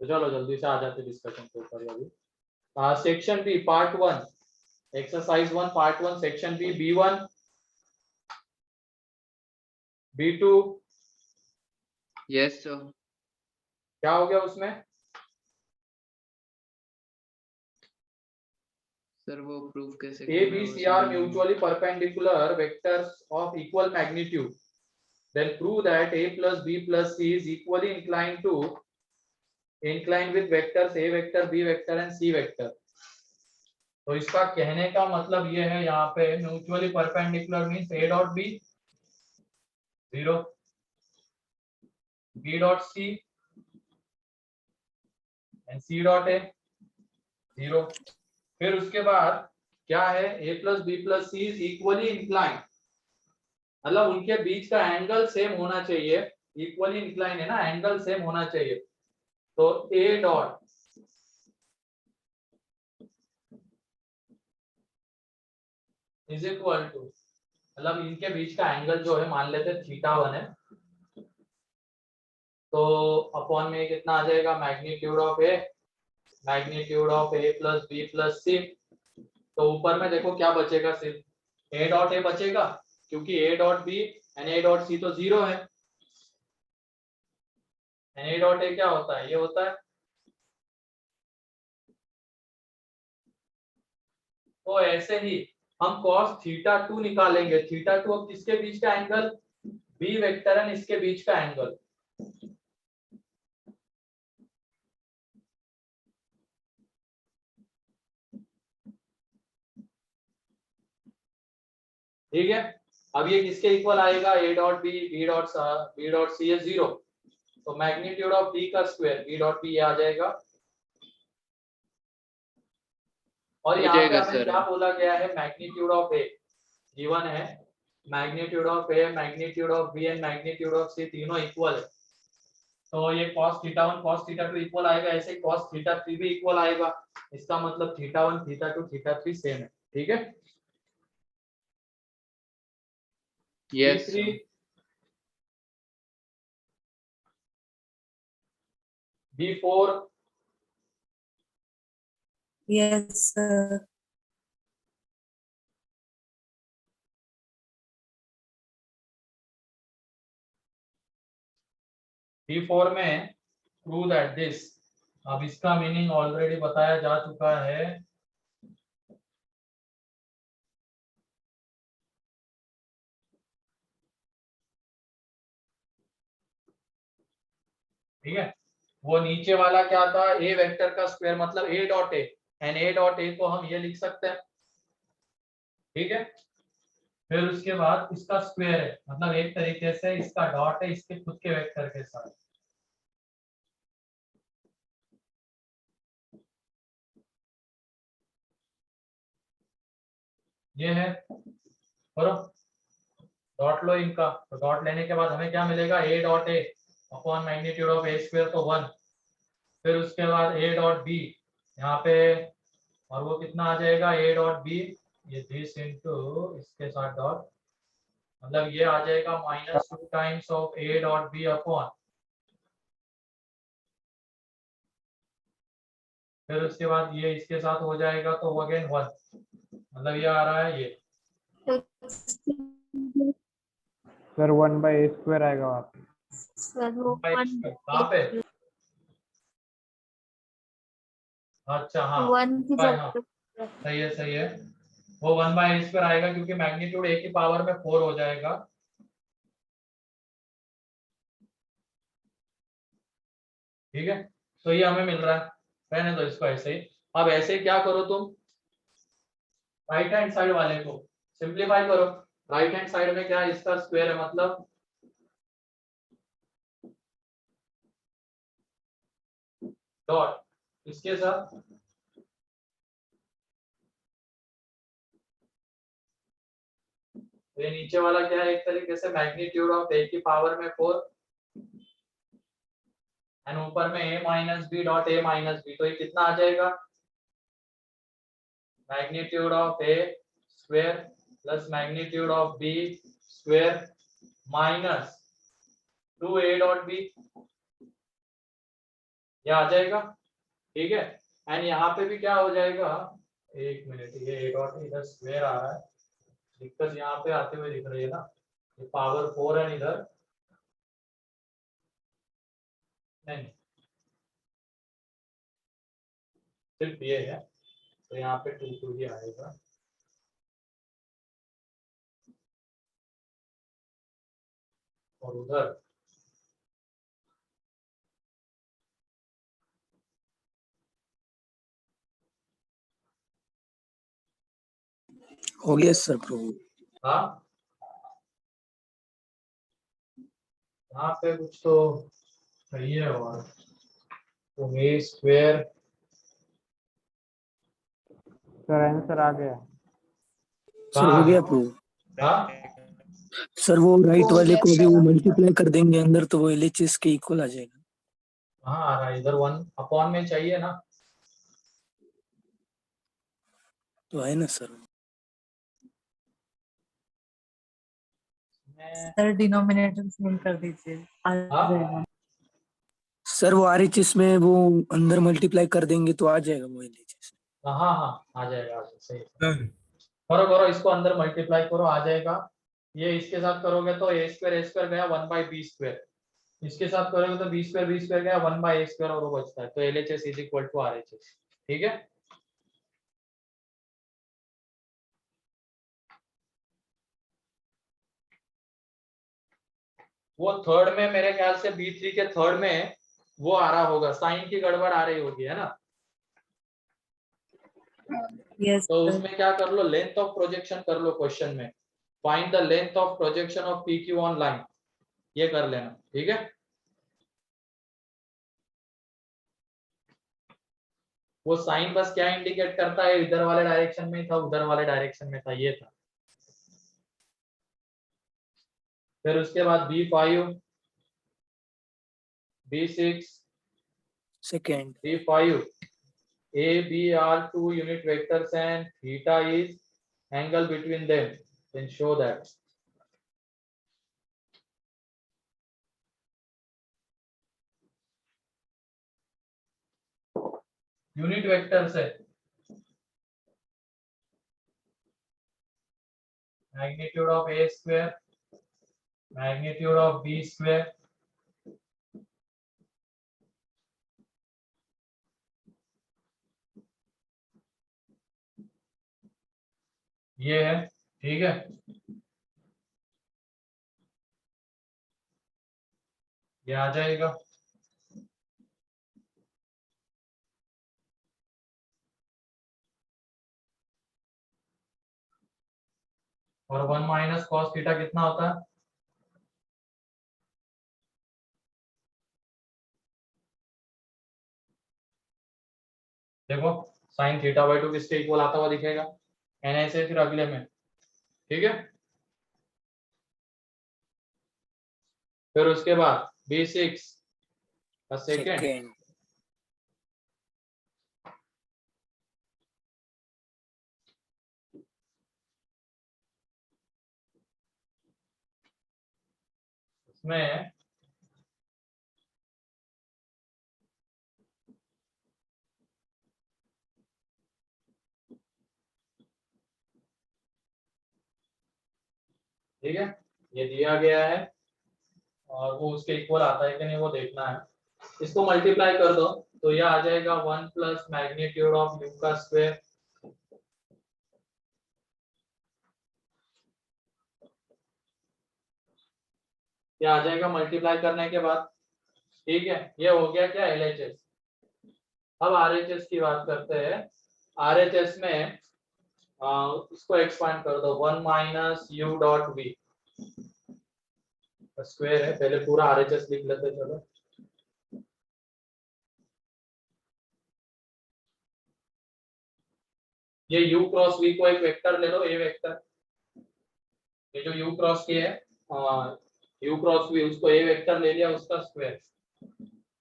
तो चलो जल्दी से आ जाते डिस्कशन के ऊपर अभी। Section B part 1 exercise 1 part 1 section B B1 B2 yes sir. क्या हो गया उसमें? सर वो प्रूफ कैसे A, B, C are mutually perpendicular vectors of equal magnitude. Then prove that A plus B plus C is equally inclined with vectors A vector, B vector and C vector. तो इसका कहने का मतलब ये है यहाँ पे mutually perpendicular means A dot B 0, B dot C and C dot A 0। फिर उसके बाद क्या है A plus B plus C is equally incline, मतलब उनके बीच का एंगल सेम होना चाहिए। इक्वली इंक्लाइन है ना, एंगल सेम होना चाहिए। तो A dot is equal to, मतलब इनके बीच का एंगल जो है मान लेते θ1 है, तो अपॉन में कितना आ जाएगा magnitude of A plus B plus C. तो ऊपर में देखो क्या बचेगा, सिर्फ A डॉट A बचेगा क्योंकि A dot B and A dot C तो 0 है। एंड A डॉट A क्या होता है, ये होता है। तो ऐसे ही हम cos θ2 निकालेंगे। θ2 अब किसके बीच का एंगल, B वेक्टर एंड इसके बीच का एंगल। ठीक है, अब ये किसके इक्वल आएगा, A dot B B dot C है 0, तो मैग्नीट्यूड ऑफ B का स्क्वायर B डॉट B आ जाएगा। और यहाँ पे हमें क्या बोला गया है, मैग्नीट्यूड ऑफ A गिवन है, magnitude of A magnitude of B and magnitude of C तीनों इक्वल है। तो ये cos θ1 cos θ2 इक्वल आएगा, ऐसे cos θ3 भी इक्वल आएगा। इसका मतलब θ1 θ2 θ3 सेम है। ठीक है, yes B4 yes sir. B4 में प्रूव दैट दिस, अब इसका मीनिंग ऑलरेडी बताया जा चुका है। ठीक है, वो नीचे वाला क्या था, A वेक्टर का स्क्वायर मतलब A dot A and A dot A को हम ये लिख सकते हैं। ठीक है, फिर उसके बाद इसका स्क्वायर है, मतलब एक तरीके से इसका डॉट है इसके खुद के वेक्टर के साथ। ये है, करो डॉट लो इनका, तो डॉट लेने के बाद हमें क्या मिलेगा, A dot A upon magnitude of A square तो 1, फिर उसके बाद A डॉट B यहाँ पे, और वो कितना आ जाएगा A डॉट B, ये दिस इनटू इसके साथ डॉट, मतलब ये आ जाएगा -2 times of A dot B upon, फिर उसके बाद ये इसके साथ हो जाएगा तो अगेन 1, मतलब ये आ रहा है ये सर 1/a² आएगा वहाँ पे। कहाँ पे, अच्छा हाँ हाँ सही है सही है, वो 1/a² आएगा क्योंकि मैग्नीट्यूड A की पावर में 4 हो जाएगा। ठीक है, तो ये हमें मिल रहा है, रहने दो इसको ऐसे ही। अब ऐसे क्या करो तुम, राइट हैंड साइड वाले को सिंप्लीफाई करो। राइट हैंड साइड में क्या है, इसका स्क्वायर है, मतलब डॉट इसके साथ ये नीचे वाला क्या है, एक तरीके से मैग्नीट्यूड ऑफ A की पावर में 4 एंड ऊपर में A minus B dot A minus B, तो ये कितना आ जाएगा, magnitude of A square plus magnitude of B square minus 2A dot B। ये आ जाएगा, ठीक है। एंड यहाँ पे भी क्या हो जाएगा, एक मिनट, ये ए डॉट इधर स्क्वायर आ रहा है, दिक्कत यहाँ पे आते हुए दिख रही है ना, ये पावर 4 है इधर, नहीं सिर्फ ये है, तो यहाँ पे 2 ही आएगा। और उधर हो गया सर प्रभु। हाँ, यहाँ पे कुछ तो सही है। और तो ए स्क्वायर, सर आंसर आ गया। सर हो गया प्रभु। हाँ सर वो राइट हो वाले गया को भी सर। वो मल्टीप्लाई कर देंगे अंदर तो वो एलएचएस के इक्वल आ जाएगा। हाँ आ रहा है, इधर 1 अपॉन में चाहिए ना, तो है ना सर। मैं सर डिनोमिनेटर सेम कर दीजिए, आ हाँ जाएगा। सर वो आरएचएस में वो अंदर मल्टीप्लाई कर देंगे तो आ जाएगा वो एलएचएस। हाँ हाँ आ जाएगा, सही करो करो, इसको अंदर मल्टीप्लाई करो, आ जाएगा। ये इसके साथ करोगे तो ए स्क्वायर गया 1/b², इसके साथ करोगे तो b² गया 1/a² और वो बचता है, तो LHS is equal to RHS, ठीक है। वो थर्ड में मेरे ख्याल से B3 के थर्ड में वो आ रहा होगा, साइन की गड़बड़ आ रही होगी, है ना। यस तो सर। उसमें क्या कर लो, लेंथ ऑफ प्रोजेक्शन कर लो क्वेश्चन में, find the length of projection of PQ on line, ये कर लेना, ठीक है। वो साइन बस क्या इंडिकेट करता है, इधर वाले डायरेक्शन में था, उधर वाले डायरेक्शन में था, ये था। फिर उसके बाद B5, B6, second B5, A, B are two unit vectors and theta is angle between them. Then show that. Unit vectors है, magnitude of A square, magnitude of B square, ये है, ठीक है। ये आ जाएगा, और 1 माइनस कॉस थीटा कितना होता है, देखो साइन θ/2 किसके इक्वल आता हुआ दिखेगा, एन ऐसे फिर अगले में, ठीक है। फिर उसके बाद B6 का सेकेंड, सेकेंड उसमें ठीक है, ये दिया गया है और वो उसके इक्वल आता है कि नहीं वो देखना है। इसको मल्टीप्लाई कर दो तो ये आ जाएगा 1 प्लस मैग्नीट्यूड ऑफ u का स्क्वायर, ये आ जाएगा मल्टीप्लाई करने के बाद, ठीक है। ये हो गया क्या, LHS। अब RHS की बात करते हैं। RHS में इसको एक्सपांड कर दो, 1 minus u dot v square है, पहले पूरा RHS लिख लेते चलो। ये u क्रॉस v को एक वेक्टर ले लो, a वेक्टर, ये जो u क्रॉस की है u क्रॉस v, उसको a वेक्टर ले लिया, उसका स्क्वायर।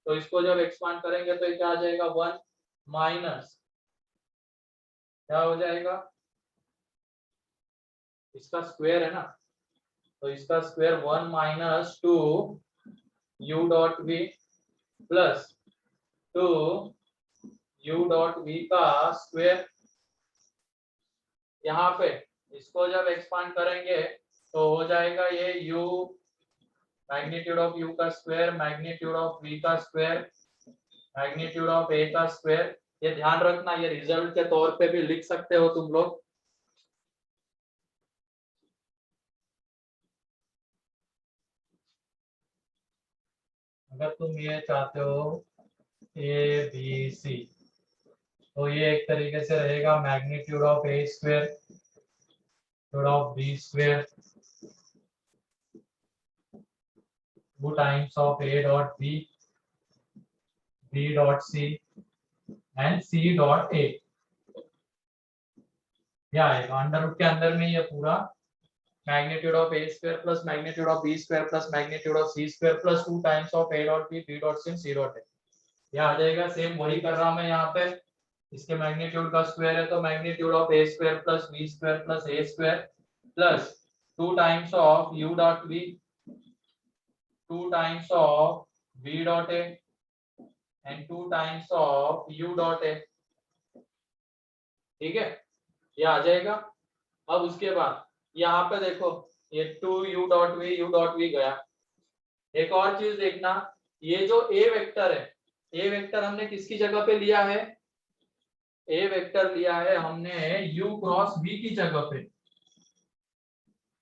तो इसको जब एक्सपांड करेंगे तो ये क्या आ जाएगा, 1 माइनस क्या हो जाएगा, इसका स्क्वायर है ना, तो इसका square 1 minus 2 u dot v plus two u dot v का स्क्वायर, यहाँ पे इसको जब एक्सपांड करेंगे तो हो जाएगा ये u मैग्नीट्यूड ऑफ u का स्क्वायर मैग्नीट्यूड ऑफ v का स्क्वायर मैग्नीट्यूड ऑफ a का स्क्वायर। ये ध्यान रखना, ये रिजल्ट के तौर पे भी लिख सकते हो तुम लोग। अगर तुम ये चाहते हो ए बी सी, तो ये एक तरीके से रहेगा magnitude of A square of B square 2 times of a dot b b dot c and c dot a। क्या आएगा अंडर रूट के अंदर में ये पूरा magnitude of a square plus magnitude of b square plus magnitude of c square plus 2 times of a dot b dot c c dot a। ये आ जाएगा, सेम वही कर रहा हूं मैं यहाँ पे। इसके मैग्नीट्यूड का स्क्वायर है तो magnitude of a square plus b square plus a square plus 2 times of u dot b 2 times of b dot a and 2 times of u dot a। ठीक है, ये आ जाएगा। अब उसके बाद यहाँ पे देखो ये 2u डॉट v गया। एक और चीज देखना, ये जो a वेक्टर है, a वेक्टर हमने किसकी जगह पे लिया है? a वेक्टर लिया है हमने u क्रॉस v की जगह पे।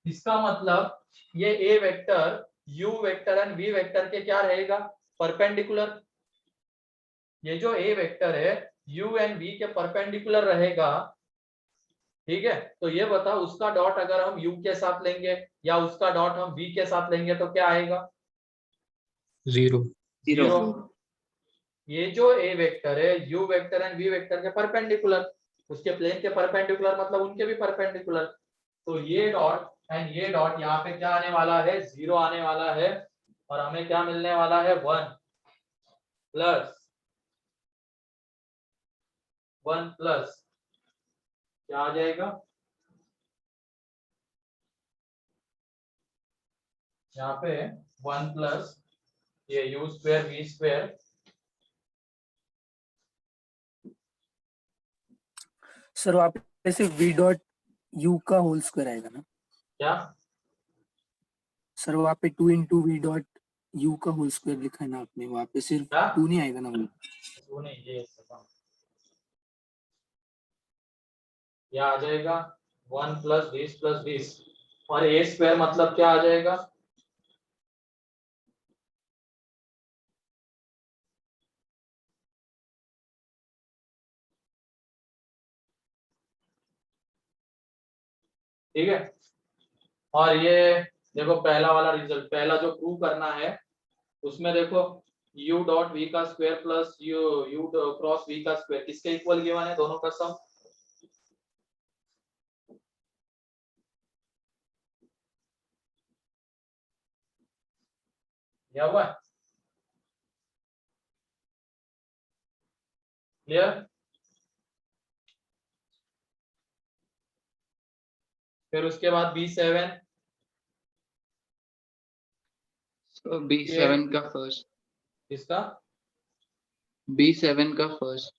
इसका मतलब ये a vector u vector and v vector के क्या रहेगा? परपेंडिकुलर। ये जो a वेक्टर है u एंड v के परपेंडिकुलर रहेगा। ठीक है, तो ये बताओ उसका डॉट अगर हम u के साथ लेंगे या उसका डॉट हम v के साथ लेंगे तो क्या आएगा? 0 जीरो। ये जो a वेक्टर है u vector and v vector के परपेंडिकुलर, उसके प्लेन के परपेंडिकुलर मतलब उनके भी परपेंडिकुलर। तो ये डॉट एंड ये डॉट यहाँ पे क्या आने वाला है? 0 आने वाला है। और हमें क्या मिलने वाला है? 1 प्लस क्या आ जाएगा? यहाँ पे 1 प्लस ये u square v square. Sir वहाँ पे सिर्फ v डॉट u का होल स्क्वायर आएगा ना? क्या सर वहाँ पे 2 इंटू वी डॉट u का होल स्क्वायर लिखा है ना आपने, वहाँ पे सिर्फ क्या? 2 नहीं आएगा ना? वो नहीं, ये आ जाएगा 1 प्लस 20 और a स्क्वायर मतलब क्या आ जाएगा? ठीक है, और ये देखो पहला वाला रिजल्ट, पहला जो प्रूव करना है उसमें देखो u डॉट v का square plus u cross v का स्क्वायर किसके इक्वल गिवन है? दोनों का सम। क्या हुआ? क्लियर? फिर उसके बाद B7 so B7 का फर्स्ट इसका B7 का फर्स्ट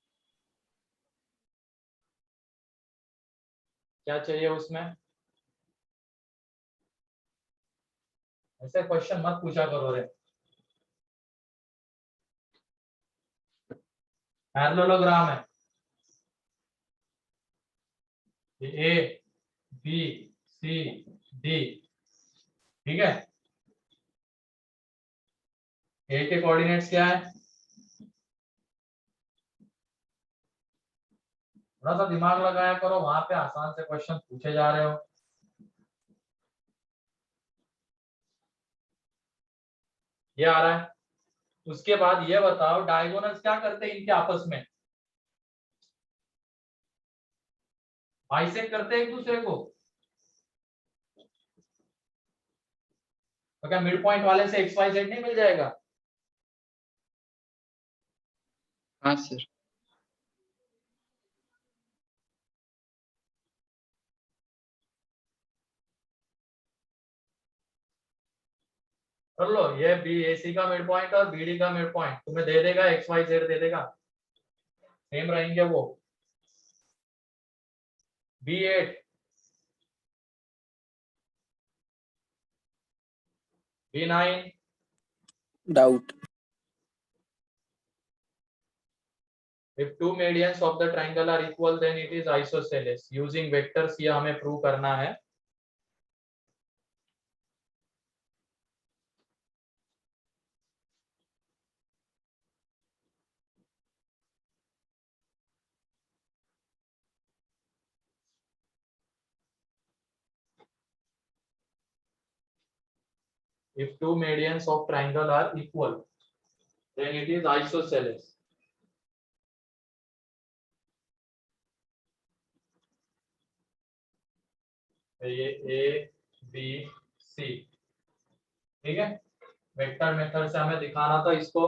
क्या चाहिए उसमें? ऐसे क्वेश्चन मत पूछा करो रे। पैरेललोग्राम है ये A B C D। ठीक है, A के कोऑर्डिनेट्स क्या है? थोड़ा सा दिमाग लगाया करो, वहां पे आसान से क्वेश्चन पूछे जा रहे हो। ये आ रहा है। उसके बाद ये बताओ डायगोनल्स क्या करते हैं इनके आपस में? बाइसेक्ट करते हैं एक दूसरे को। तो क्या मिड पॉइंट वाले से XYZ नहीं मिल जाएगा? हाँ सर कर लो, ये बी ए सी का मिड पॉइंट और बी डी का मिड पॉइंट तुम्हें दे देगा, एक्स वाई जेड दे देगा, सेम रहेंगे वो। B8, B9, doubt. if two medians of the triangle are equal then it is isosceles using vectors, ये हमें प्रूव करना है। If two medians of triangle are equal then it is isosceles। ये ए B सी, ठीक है। Vector method से हमें दिखाना था इसको,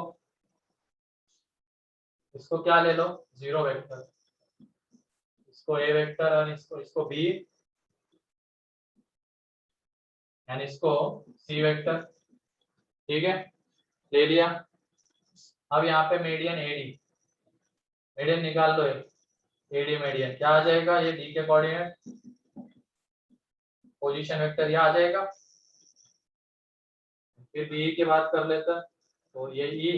इसको क्या ले लो, जीरो वेक्टर, इसको ए वेक्टर और इसको बी एंड इसको सी वेक्टर, ठीक है, ले लिया। अब यहाँ पे मीडियन एडी, मीडियन निकाल लो, एडी मीडियन क्या आ जाएगा, ये डी के कोऑर्डिनेट, पोजीशन वेक्टर यह आ जाएगा। फिर बी की बात कर लेते हैं, तो ये ई,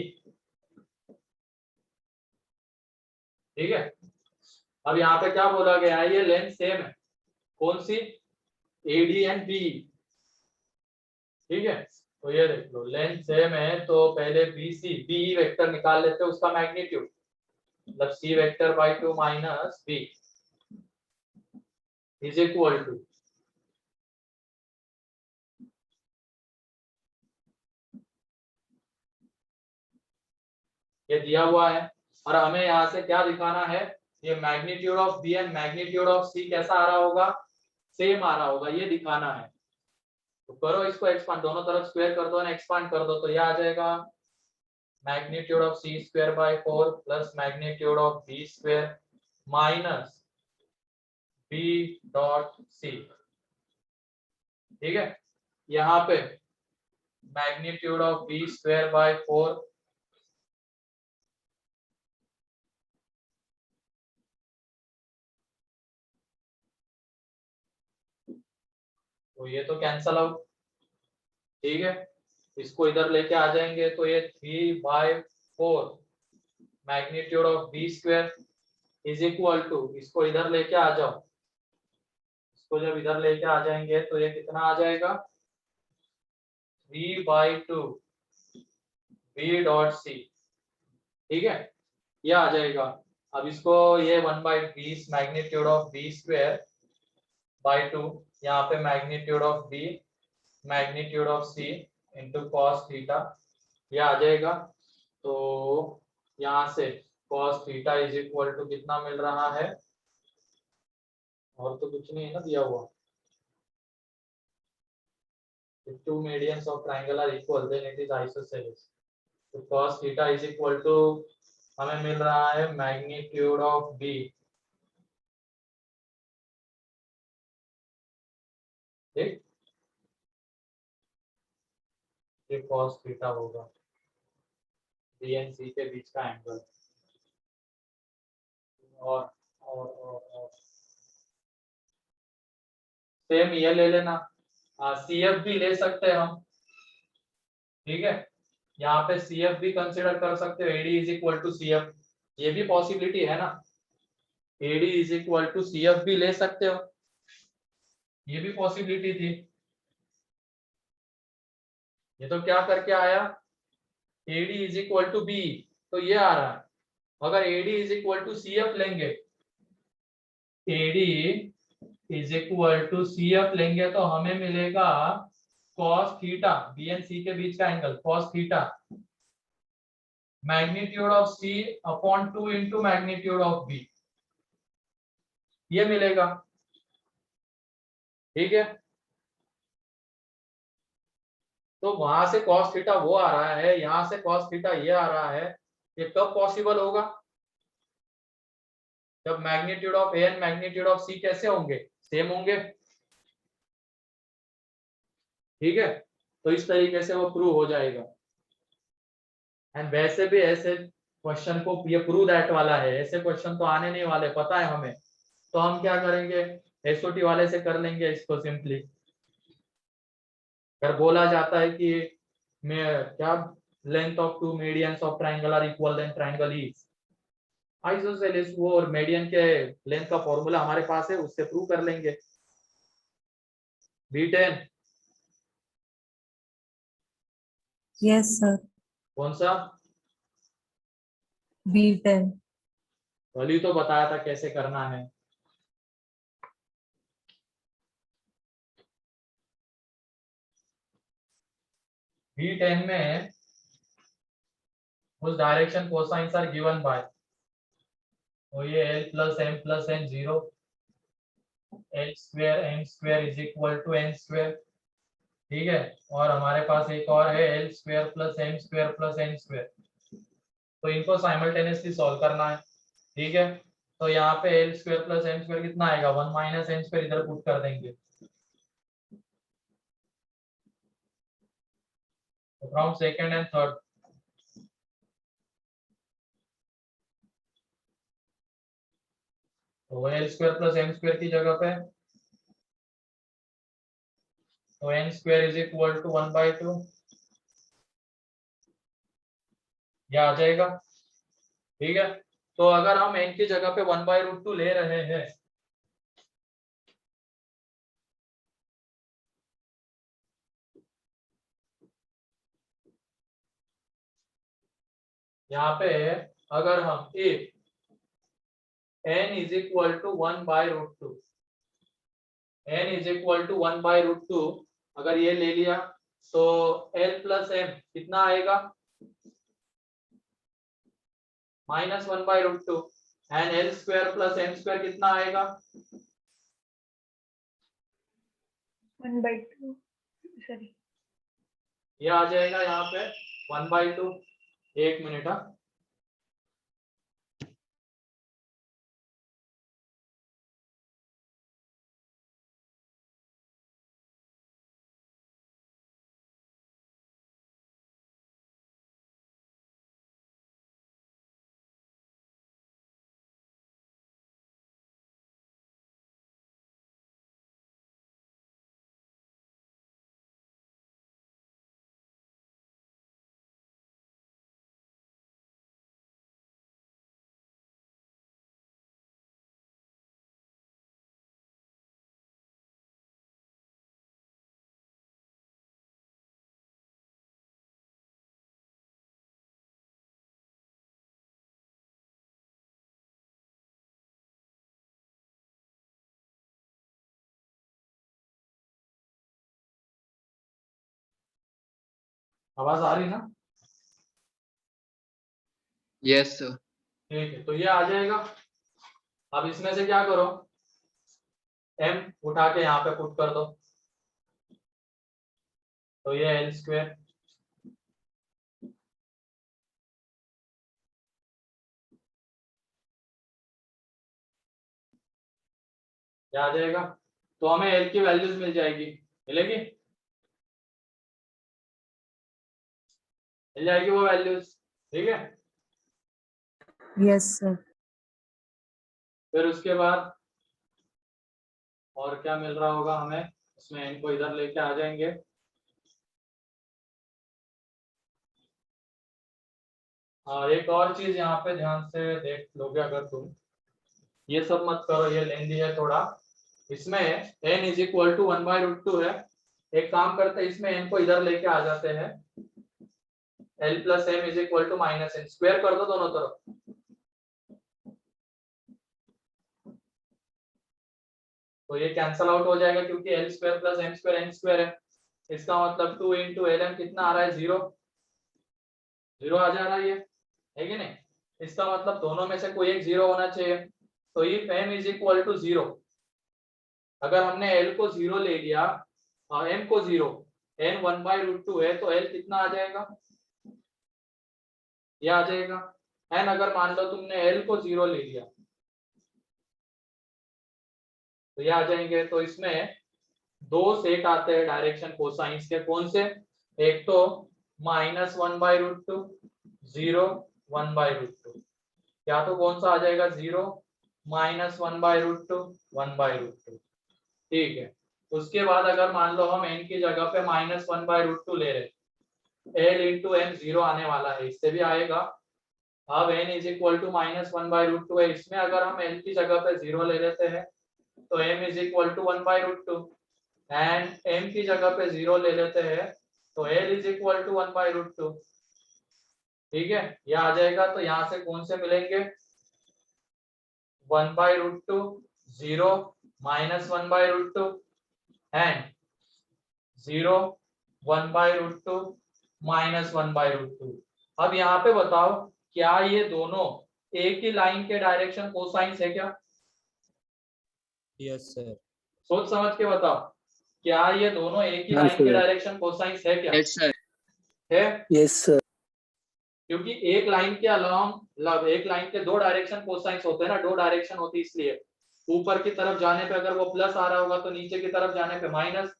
ठीक है। अब यहाँ पे क्या बोला गया है, ये लेंथ सेम है, कौन सी, एडी एंड बी, ठीक है। तो ये देख लो लेंथ सेम है, तो पहले बी सी बी वेक्टर निकाल लेते हैं, उसका मैग्नीट्यूड, मतलब C vector by 2 minus B is equal to, ये दिया हुआ है और हमें यहाँ से क्या दिखाना है, ये magnitude of B and magnitude of C कैसा आ रहा होगा, सेम आ रहा होगा, ये दिखाना है। तो करो इसको एक्सपांड, दोनों तरफ स्क्वायर कर दो ना, एक्सपांड कर दो, तो ये आ जाएगा magnitude of C square by 4 plus magnitude of B square minus B dot C, ठीक है। यहाँ पे magnitude of B square by 4 तो ये तो कैंसल आउट, ठीक है। इसको इधर लेके आ जाएंगे तो ये 3/4 magnitude of B square is equal to, इसको इधर लेके आ जाओ, इसको जब इधर लेके आ जाएंगे तो ये कितना आ जाएगा, 3/2 बी डॉट सी, ठीक है, ये आ जाएगा। अब इसको ये 1/20 magnitude of B square by 2, यहाँ पे magnitude of B magnitude of C into cos theta, ये आ जाएगा। तो यहाँ से cos theta is equal to कितना मिल रहा है, और तो कुछ नहीं है ना दिया हुआ, if two medians of triangle are equal then it is isosceles, तो cos theta is equal to हमें मिल रहा है मैग्नीट्यूड ऑफ बी, ठीक, ये cos थीटा होगा बी एंड सी के बीच का एंगल, और सेम ये ले लेना, सी एफ भी ले सकते हैं हम, ठीक है। यहाँ पे सी एफ भी कंसिडर कर सकते हो, AD is equal to C F, ये भी पॉसिबिलिटी है ना, AD is equal to C F भी ले सकते हो, ये भी पॉसिबिलिटी थी। ये तो क्या करके आया, AD is equal to B, तो ये आ रहा है। अगर एडी इज इक्वल टू सी एफ लेंगे, एडी इज इक्वल टू सी एफ लेंगे तो हमें मिलेगा cos theta, B and C के बीच का angle cos theta magnitude of C upon 2 into magnitude of B, ये मिलेगा, ठीक है। तो वहां से cos थीटा वो आ रहा है, यहां से cos थीटा ये आ रहा है, ये कब पॉसिबल होगा, जब magnitude of A and magnitude of C कैसे होंगे, सेम होंगे, ठीक है। तो इस तरीके से वो प्रूव हो जाएगा। एंड वैसे भी ऐसे क्वेश्चन को ये प्रूव दैट वाला है, ऐसे क्वेश्चन तो आने नहीं वाले, पता है हमें, तो हम क्या करेंगे, एसओटी वाले से कर लेंगे इसको सिंपली। अगर बोला जाता है कि मैं क्या length of two medians of triangle are equal then triangle is isosceles, वो और मीडियन के लेंथ का फॉर्मूला हमारे पास है, उससे प्रूव कर लेंगे। B10 yes sir. कौन सा? B10। कल ही तो बताया था कैसे करना है। B10 में उस direction cosines are given by, तो ये L plus M plus N 0, L square M square is equal to N square, ठीक है। और हमारे पास एक और है L square plus M square plus N square, तो इनको साइमल्टेनियसली सॉल्व करना है, ठीक है। तो यहाँ पे L square plus M square कितना आएगा, 1 माइनस एन स्क्वायर, इधर पुट कर देंगे। फ्रॉम सेकंड एंड थर्ड, तो L square plus M square की जगह पे तो N square is equal to 1/2, यह आ जाएगा, ठीक है। तो अगर हम n की जगह पे 1/√2 ले रहे हैं, यहाँ पे अगर हम if n is equal to 1/√2, n is equal to 1/√2 अगर ये ले लिया, तो L प्लस एम कितना आएगा, -1/√2, and L square plus M square कितना आएगा, 1/2 सॉरी ये आ जाएगा यहाँ पे 1/2। एक मिनट, हाँ, आवाज आ रही ना? Yes sir. ठीक है, तो ये आ जाएगा। अब इसमें से क्या करो, m उठा के यहाँ पे पुट कर दो, तो ये L स्क्वायर क्या आ जाएगा, तो हमें L की वैल्यूज मिल जाएगी, मिलेगी, मिल जाएगी वो वैल्यूज, ठीक है। Yes sir. फिर उसके बाद और क्या मिल रहा होगा हमें, इसमें n को इधर लेके आ जाएंगे, और एक और चीज यहाँ पे ध्यान से देख लोगे अगर तुम, ये सब मत करो, ये लेंदी है थोड़ा, इसमें n इज इक्वल टू 1/√2 है, एक काम करते हैं, इसमें n को इधर लेके आ जाते हैं, L plus M is equal to minus N, square कर दो दोनों तरफ, तो ये कैंसल आउट हो जाएगा क्योंकि L square plus M square N square है, इसका मतलब 2 इंटू LM कितना आ रहा है, 0 आ जा रहा है, ये है कि नहीं, इसका मतलब दोनों में से कोई एक 0 होना चाहिए। तो if m is equal to 0, अगर हमने L को 0 ले लिया और m को 0, n 1/√2 है, तो L कितना आ जाएगा, ये आ जाएगा। एंड अगर मान लो तुमने L को 0 ले लिया, तो ये आ जाएंगे। तो इसमें दो सेट आते हैं डायरेक्शन कोसाइंस के, कौन से, एक तो -1/√2, 0, 1/√2, या तो कौन सा आ जाएगा 0, -1/√2, 1/√2। ठीक है, उसके बाद अगर मान लो हम n की जगह पे -1/√2 ले रहे, l इंटू n 0 आने वाला है, इससे भी आएगा। अब n इज इक्वल टू -1/√2 है, इसमें अगर हम n की जगह पे 0 ले लेते हैं तो m is equal to 1/√2, and m की जगह पे 0 ले लेते हैं तो l इज इक्वल टू 1/√2। ठीक है, ये आ जाएगा। तो यहाँ से कौन से मिलेंगे, 1/√2, 0, -1/√2 एंड 0, 1/√2, -1/√2। अब यहाँ पे बताओ क्या ये दोनों एक ही लाइन के डायरेक्शन कोसाइंस है क्या? Yes sir. सोच समझ के बताओ, क्या ये दोनों एक ही हाँ, लाइन के sir. डायरेक्शन कोसाइंस है क्या? Yes, sir. है, Yes, sir. क्योंकि एक लाइन के अलोंग एक लाइन के दो डायरेक्शन कोसाइंस होते हैं ना, दो डायरेक्शन होती है, इसलिए ऊपर की तरफ जाने पे अगर वो प्लस आ रहा होगा तो नीचे की तरफ जाने पे माइनस।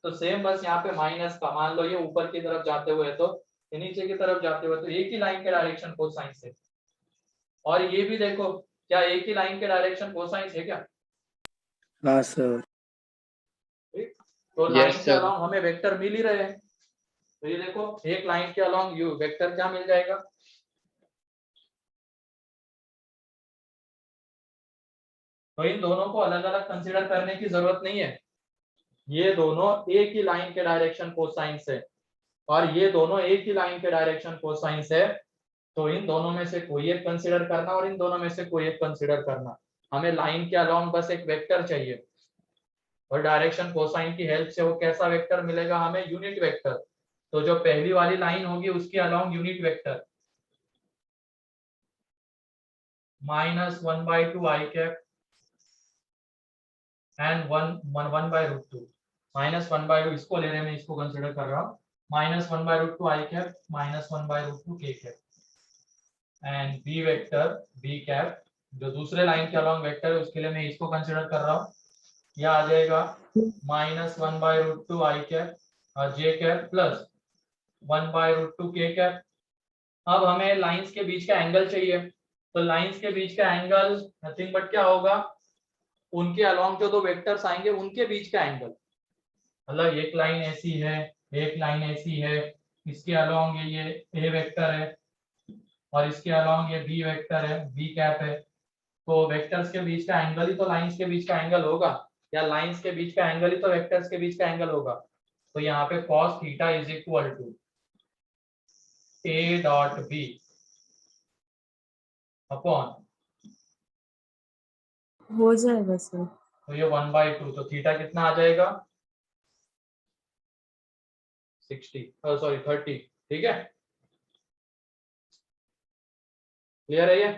तो सेम बस यहाँ पे माइनस का, मान लो ये ऊपर की तरफ जाते हुए तो ये नीचे की तरफ जाते हुए, तो एक ही लाइन के डायरेक्शन कोसाइंस है। और ये भी देखो, क्या एक ही लाइन के डायरेक्शन कोसाइंस है क्या? हाँ सर। तो Yes, लाइन के sir. अलोंग हमें वेक्टर मिल ही रहे हैं। तो ये देखो, एक लाइन के अलोंग यू वेक्टर क्या मिल जाएगा, तो इन दोनों को अलग अलग कंसीडर करने की जरूरत नहीं है, ये दोनों एक ही लाइन के डायरेक्शन कोसाइंस है और ये दोनों एक ही लाइन के डायरेक्शन कोसाइंस है। तो इन दोनों में से कोई एक कंसीडर करना और इन दोनों में से कोई एक कंसीडर करना। हमें लाइन के अलोंग बस एक वेक्टर चाहिए और डायरेक्शन कोसाइन की हेल्प से वो कैसा वेक्टर मिलेगा हमें, यूनिट वेक्टर। तो जो पहली वाली लाइन होगी उसके along unit vector -1/2 i cap and 1/√2, -1/2 इसको ले रहे, मैं इसको कंसीडर कर रहा हूँ, -1/√2 i cap, -1/√2 k cap and b vector b cap, जो दूसरे लाइन के अलोंग वेक्टर है उसके लिए मैं इसको कंसीडर कर रहा हूँ। यह आ जाएगा -1/√2 i कैप और j cap plus 1/√2 k cap. अब हमें लाइंस के बीच का एंगल चाहिए, तो लाइंस के बीच का एंगल नथिंग बट क्या होगा, उनके अलोंग जो दो वेक्टर्स आएंगे उनके बीच का एंगल। मतलब एक लाइन ऐसी है, एक लाइन ऐसी है, इसके अलोंग ये ए वेक्टर है और इसके अलोंग ये बी वेक्टर है, बी कैप है। तो वेक्टर्स के बीच का एंगल ही तो लाइंस के बीच का एंगल होगा, या लाइंस के बीच का एंगल ही तो वेक्टर्स के बीच का एंगल होगा। तो यहाँ पे cos theta is equal to a dot b upon, हो जाएगा सर। तो ये 1/2, तो थीटा कितना आ जाएगा 60, सॉरी 30। ठीक है, क्लियर है ये?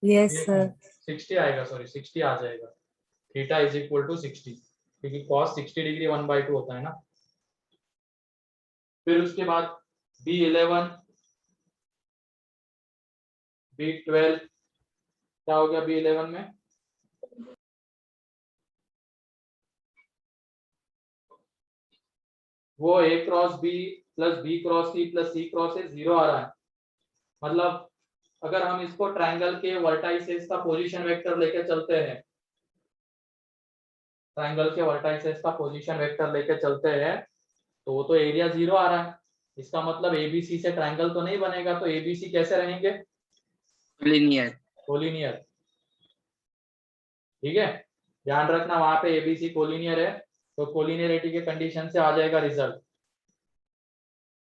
Yes sir. 60 आएगा, सॉरी 60 आ जाएगा, थीटा इज इक्वल टू 60, क्योंकि cos 60 डिग्री 1/2 होता है ना। फिर उसके बाद B11 B12 क्या हो गया B11 में, वो A cross B plus B cross C plus C cross A 0 आ रहा है। मतलब अगर हम इसको ट्रायंगल के वर्टाइसेस का पोजीशन वेक्टर लेके चलते हैं, ट्रायंगल के वर्टाइसेस का पोजीशन वेक्टर लेके चलते हैं, तो वो तो एरिया 0 आ रहा है। इसका मतलब ABC से ट्रायंगल तो नहीं बनेगा, तो ABC कैसे रहेंगे, Linear. कोलिनियर। ठीक है, ध्यान रखना वहां पे ABC कोलिनियर है, तो कोलिनियरिटी के कंडीशन से आ जाएगा रिजल्ट।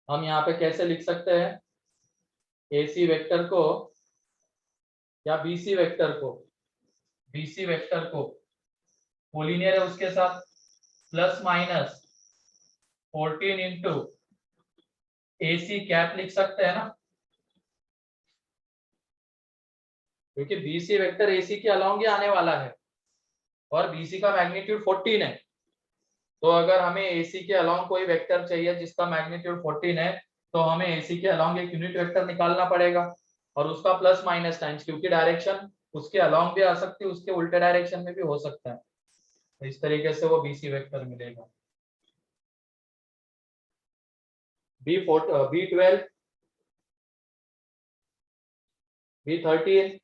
हम यहाँ पे कैसे लिख सकते हैं, AC वेक्टर को या BC वेक्टर को, BC वेक्टर को कोलिनियर है उसके साथ, plus minus 14 into AC cap लिख सकते हैं ना, क्योंकि BC वेक्टर AC के अलोंग ही आने वाला है और BC का मैग्नीट्यूड 14 है। तो अगर हमें AC के अलोंग कोई वेक्टर चाहिए जिसका मैग्नीट्यूड 14 है, तो हमें AC के अलोंग एक यूनिट वेक्टर निकालना पड़ेगा और उसका प्लस माइनस टाइम्स, क्योंकि डायरेक्शन उसके अलोंग भी आ सकती है, उसके उल्टे डायरेक्शन में भी हो सकता है। तो इस तरीके से वो BC वेक्टर मिलेगा। B12, B13,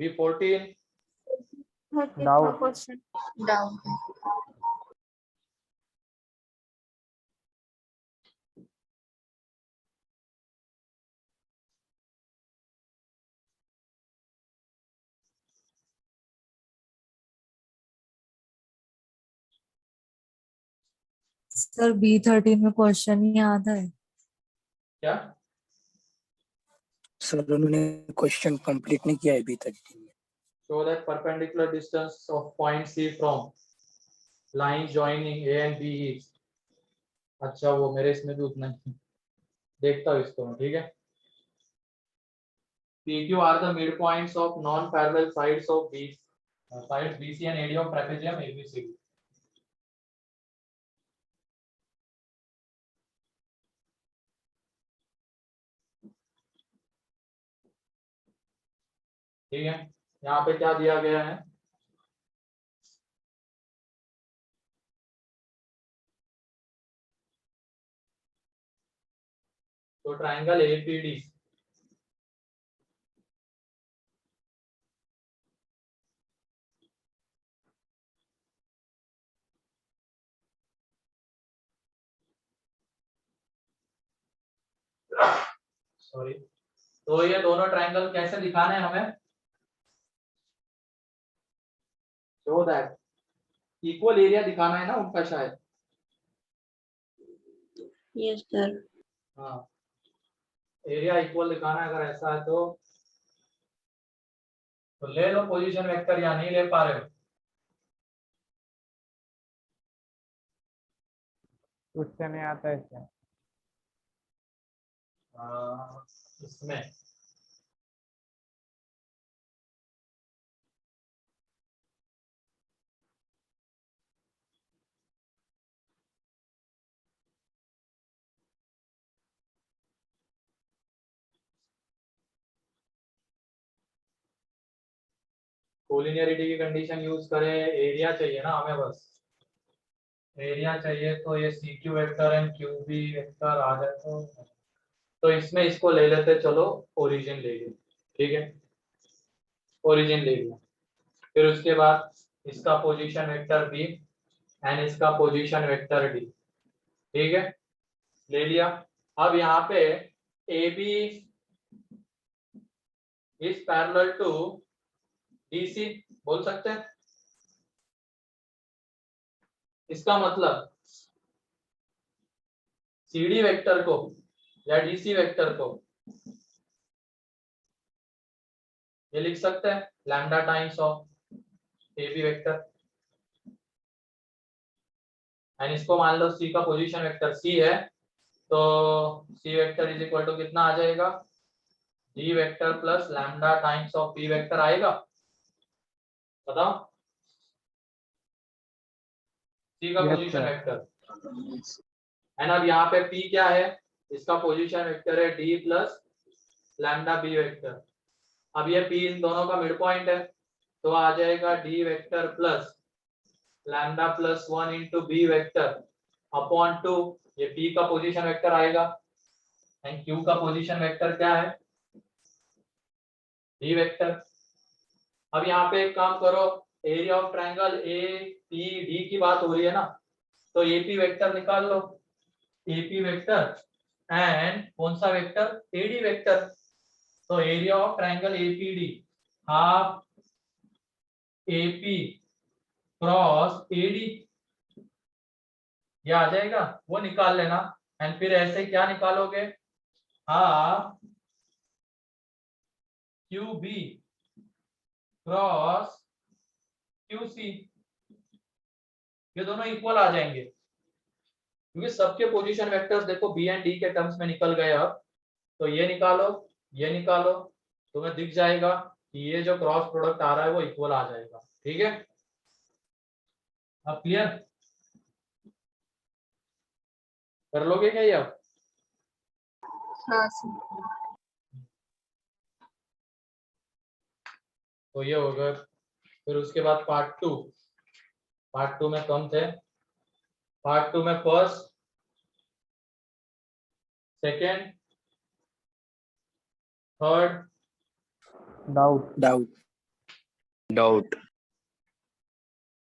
B14, Doubt. question. Down. Sir B13 में क्वेश्चन ही याद है। क्या? सर उन्होंने क्वेश्चन कंप्लीट नहीं किया है अभी तक। Show that perpendicular distance of point C from line joining A and B is, अच्छा वो मेरे इसमें भी उतना ही देखता हूँ इसको मैं, ठीक है। PQ are the midpoints of non-parallel sides of sides BC and AD of trapezium ABCD. ठीक है, यहाँ पे क्या दिया गया है? तो ट्राइंगल APD, सॉरी, तो ये दोनों ट्राइंगल कैसे दिखाने हैं हमें? शो दैट इक्वल एरिया दिखाना है ना उनका शायद। Yes, sir. हाँ, एरिया इक्वल दिखाना है, अगर ऐसा है तो ले लो पोजीशन वेक्टर, या नहीं ले पा रहे हो? उससे नहीं आता है क्या? इसमें कोलिनियरिटी की कंडीशन यूज करें, एरिया चाहिए ना हमें, बस एरिया चाहिए। तो ये CQ vector and QB vector आ जाए तो इसमें इसको ले लेते, चलो ओरिजिन ले लिया, ठीक है, ओरिजिन ले लिया। फिर उसके बाद इसका पोजीशन वेक्टर B एंड इसका पोजीशन वेक्टर D, ठीक है, ले लिया। अब यहाँ पे AB is parallel to DC बोल सकते हैं। इसका मतलब CD वेक्टर को या DC वेक्टर को ये लिख सकते हैं lambda times of AB vector, and इसको मान लो C का पोजीशन वेक्टर C है, तो C vector is equal to कितना आ जाएगा? D vector plus lambda times of B vector आएगा, बताओ। C का Yes, position sir. Vector, and अब यहाँ पे P क्या है? इसका पोजीशन वेक्टर है D plus lambda B vector. अब ये P इन दोनों का मिड पॉइंट है, तो आ जाएगा D vector plus lambda plus 1 into B vector upon 2, ये P का पोजीशन वेक्टर आएगा, एंड Q का पोजीशन वेक्टर क्या है? D vector. अब यहाँ पे एक काम करो, एरिया ऑफ ट्रायंगल APD की बात हो रही है ना, तो AP वेक्टर निकाल लो, AP वेक्टर एंड कौन सा वेक्टर? AD vector. तो area of triangle APD half AP cross AD, ये आ जाएगा, वो निकाल लेना। एंड फिर ऐसे क्या निकालोगे? हाफ QB क्रॉस QC, ये दोनों इक्वल आ जाएंगे क्योंकि सबके पोजीशन वेक्टर्स देखो B एंड D के टर्म्स में निकल गए। अब तो ये निकालो, ये निकालो, तुम्हें दिख जाएगा कि ये जो क्रॉस प्रोडक्ट आ रहा है वो इक्वल आ जाएगा, ठीक है। अब क्लियर कर लोगे क्या ये? अब हाँ, sir. तो ये हो गया फिर उसके बाद पार्ट टू में कम थे। पार्ट टू में first, second, third, doubt. Doubt.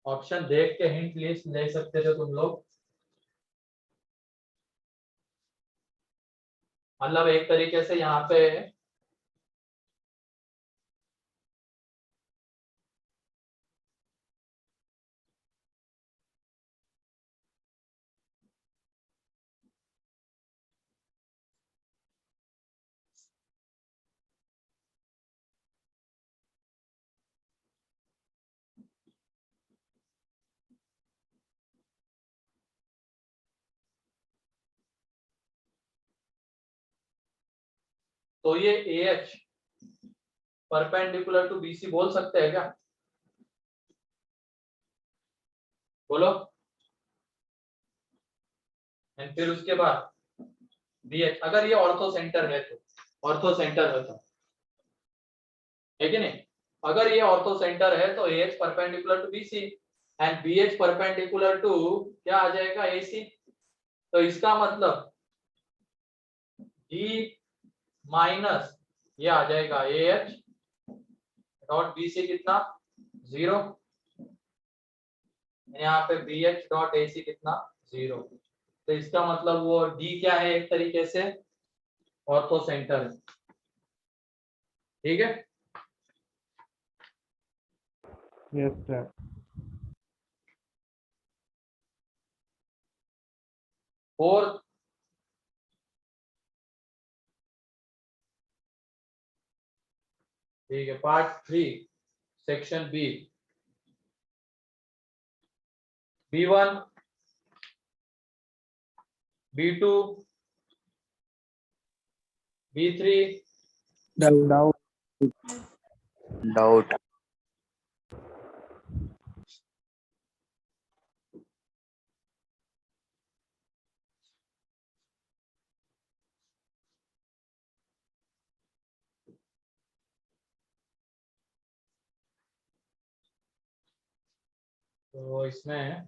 Option देख के हिंट ले सकते थे तुम लोग। मतलब एक तरीके से यहाँ पे तो ये AH परपेंडिकुलर टू BC बोल सकते हैं क्या? बोलो। एंड फिर उसके बाद BH, अगर ये ऑर्थो सेंटर है तो, ऑर्थो सेंटर है कि नहीं? अगर ये ऑर्थो सेंटर है तो AH perpendicular to BC and BH perpendicular to क्या आ जाएगा? AC। तो इसका मतलब D माइनस ये आ जाएगा AH डॉट BC कितना? 0। यहाँ पे BH डॉट AC कितना? 0। तो इसका मतलब वो D क्या है? एक तरीके से ऑर्थो सेंटर है। ठीक है। Yes sir. फोर्थ, ठीक है, part 3 section B, B1, B2, B3, doubt. Doubt. तो इसमें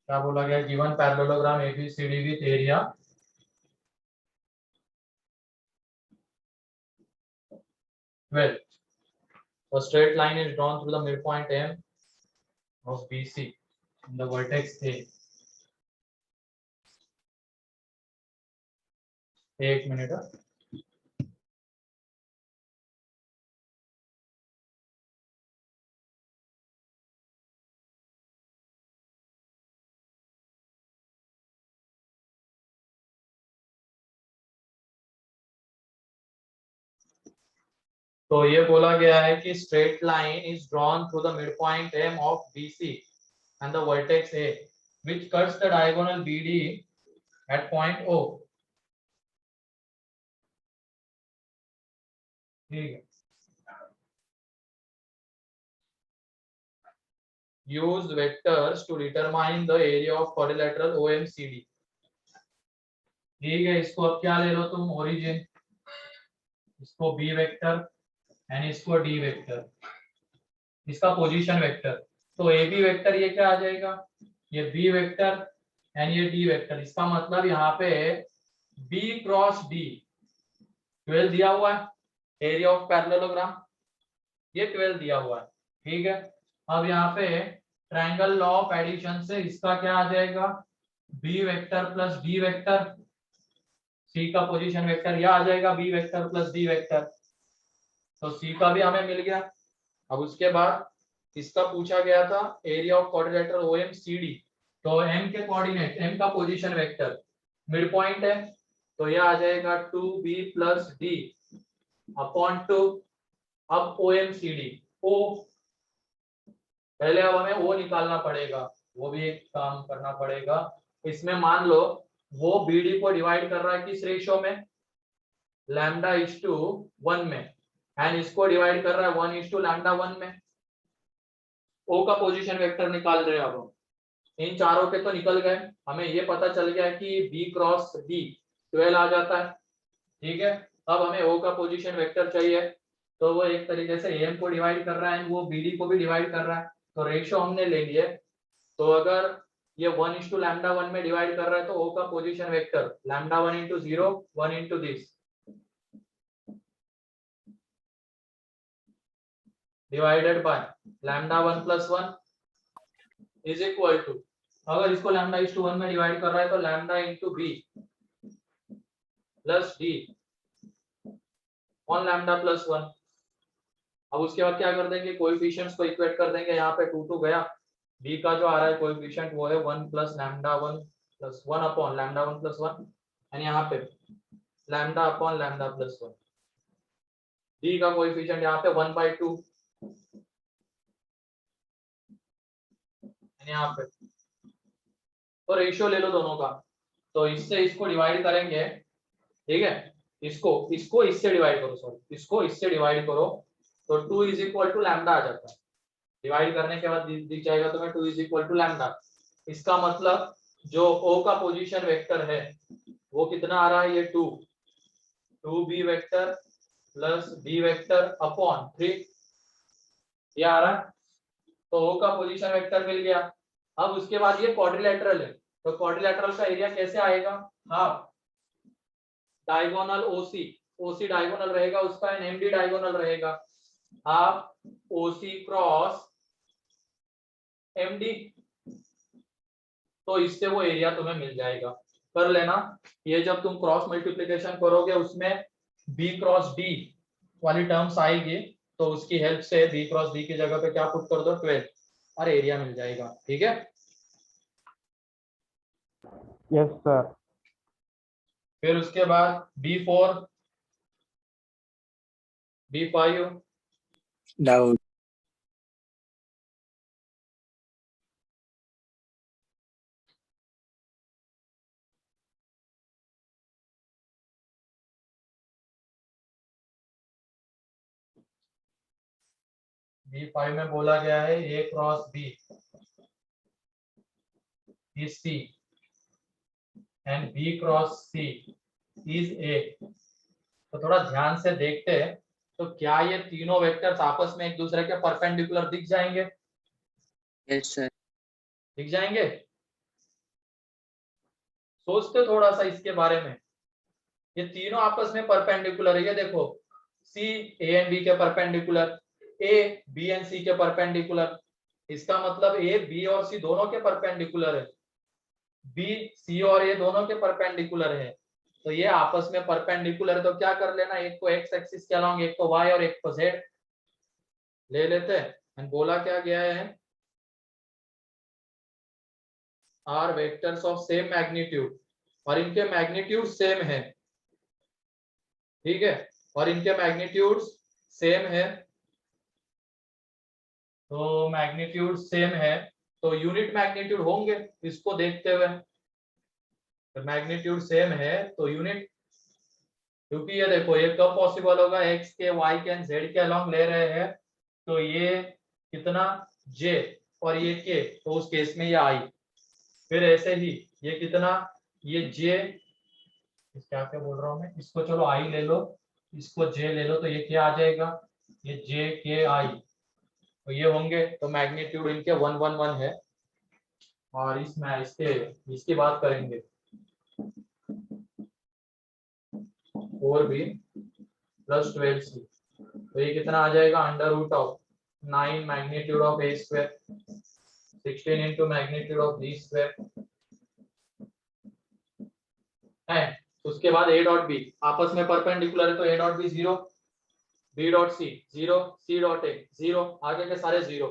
क्या बोला गया? Given parallelogram ABCD with area well, a straight line is drawn through the midpoint M of BC in the vertex A. एक minute. तो ये बोला गया है कि straight line is drawn through the midpoint M of BC and the vertex A which cuts the diagonal BD at point O. ठीक है। Use vectors to determine the area of quadrilateral OMCD. ठीक है, इसको अब क्या ले लो तुम? Origin, इसको B वेक्टर एंड इसको D वेक्टर, इसका पोजीशन वेक्टर। तो AB वेक्टर ये क्या आ जाएगा? ये B वेक्टर एंड ये D वेक्टर। इसका मतलब यहाँ पे B क्रॉस D 12 दिया हुआ है, एरिया ऑफ पैरेललोग्राम ये 12 दिया हुआ है। ठीक है। अब यहाँ पे ट्रायंगल लॉ ऑफ एडिशन से इसका क्या आ जाएगा? B vector plus D vector, C का पोजीशन वेक्टर यह आ जाएगा B vector plus D vector. तो C का भी हमें मिल गया। अब उसके बाद इसका पूछा गया था एरिया ऑफ क्वाड्रिलेटरल OMCD। तो M के कोऑर्डिनेट, M का पोजीशन वेक्टर मिड पॉइंट है, तो यह आ जाएगा 2B प्लस D अपॉन 2। अब OMCD O, पहले अब हमें O निकालना पड़ेगा, वो भी एक काम करना पड़ेगा। इसमें मान लो वो BD को डिवाइड कर रहा है किस रेशियो में? λ/1 में, एंड इसको डिवाइड कर रहा है 1:λ1 में। O का पोजीशन वेक्टर निकाल रहे हैं अब हम। इन चारों के तो निकल गए, हमें ये पता चल गया कि B क्रॉस D 12 आ जाता है। ठीक है। अब हमें O का पोजीशन वेक्टर चाहिए, तो वो एक तरीके से AM को डिवाइड कर रहा है, वो BD को भी डिवाइड कर रहा है, तो रेशियो हमने ले लिए। तो अगर ये 1:λ1 में डिवाइड कर रहा है तो O का position vector λ1 into 0 1 into this divided by λ1 plus 1 is equal to, अगर इसको λ1 में डिवाइड कर रहा है तो λ into b plus d on λ plus 1। अब उसके बाद क्या कर देंगे, कोएफिशिएंट्स को इक्वेट कर देंगे, यहाँ पे 2 गया, b का जो आ रहा है कोएफिशिएंट वो है 1 plus λ1 plus 1 upon λ1 plus 1 and यहाँ पे λ upon λ plus 1। d का कोएफिशिएंट यहाँ पे 1/2 एंड यहाँ पे, तो रेशियो ले लो दोनों का, तो इससे इसको डिवाइड करेंगे, ठीक है, इसको इससे डिवाइड करो, सॉरी इसको इससे डिवाइड करो, तो 2 इज इक्वल टू लैम्डा आ जाता है। डिवाइड करने के बाद दिख जाएगा तुम्हें 2 इज इक्वल टू लैम्डा। इसका मतलब जो O का पोजीशन वेक्टर है वो कितना आ रहा है, ये 2b vector plus b vector upon 3 ये आ रहा है। तो O का पोजीशन वेक्टर मिल गया। अब उसके बाद ये क्वाड्रिलेटरल है, तो क्वाड्रिलेटरल का एरिया कैसे आएगा, हाफ डायगोनल OC डायगोनल रहेगा उसका एंड MD डायगोनल रहेगा, हाफ OC क्रॉस MD, तो इससे वो एरिया तुम्हें मिल जाएगा। कर लेना, ये जब तुम क्रॉस मल्टीप्लिकेशन करोगे उसमें B क्रॉस D वाली टर्म्स आएगी, तो उसकी हेल्प से B क्रॉस D की जगह पे क्या पुट कर दो 12 और एरिया मिल जाएगा, ठीक है। Yes sir. फिर उसके बाद B4 B5 डाउट। B5 में बोला गया है A cross B is C and B cross C is A। तो थोड़ा ध्यान से देखते हैं, तो क्या ये तीनों वेक्टर्स आपस में एक दूसरे के परपेंडिकुलर दिख जाएंगे, यस सर। दिख जाएंगे। सोचते थोड़ा सा इसके बारे में, ये तीनों आपस में परपेंडिकुलर है, ये देखो C A एंड B के perpendicular, A B and C के परपेंडिकुलर, इसका मतलब A B और C दोनों के परपेंडिकुलर है, B C और A दोनों के परपेंडिकुलर है, तो ये आपस में परपेंडिकुलर है। तो क्या कर लेना, एक को x एक्सिस के अलोंग, एक को y और एक को z ले लेते हैं। बोला क्या गया है, are vectors of same magnitude, और इनके मैग्नीट्यूड सेम है, ठीक है, और इनके मैग्नीट्यूड सेम है, तो मैग्नीट्यूड सेम है तो यूनिट मैग्नीट्यूड होंगे, इसको देखते हुए मैग्नीट्यूड सेम है तो यूनिट, क्योंकि ये देखो ये कब पॉसिबल होगा, x के y के एंड z के अलोंग ले रहे हैं, तो ये कितना j और ये k, तो उस केस में ये i। फिर ऐसे ही ये कितना, ये j, क्या क्या बोल रहा हूँ मैं, इसको चलो i ले लो, इसको j ले लो, तो ये क्या आ जाएगा, ये j k i, तो ये होंगे, तो मैग्नीट्यूड इनके 1 1 1 है। और इसमें इसकी बात करेंगे 4b प्लस 12c, तो ये कितना आ जाएगा, under root of 9 magnitude of a square 16 into magnitude of b square है। उसके बाद a डॉट b आपस में परपेंडिकुलर है, तो a dot b 0, b dot c 0, c dot a 0, आगे के सारे 0,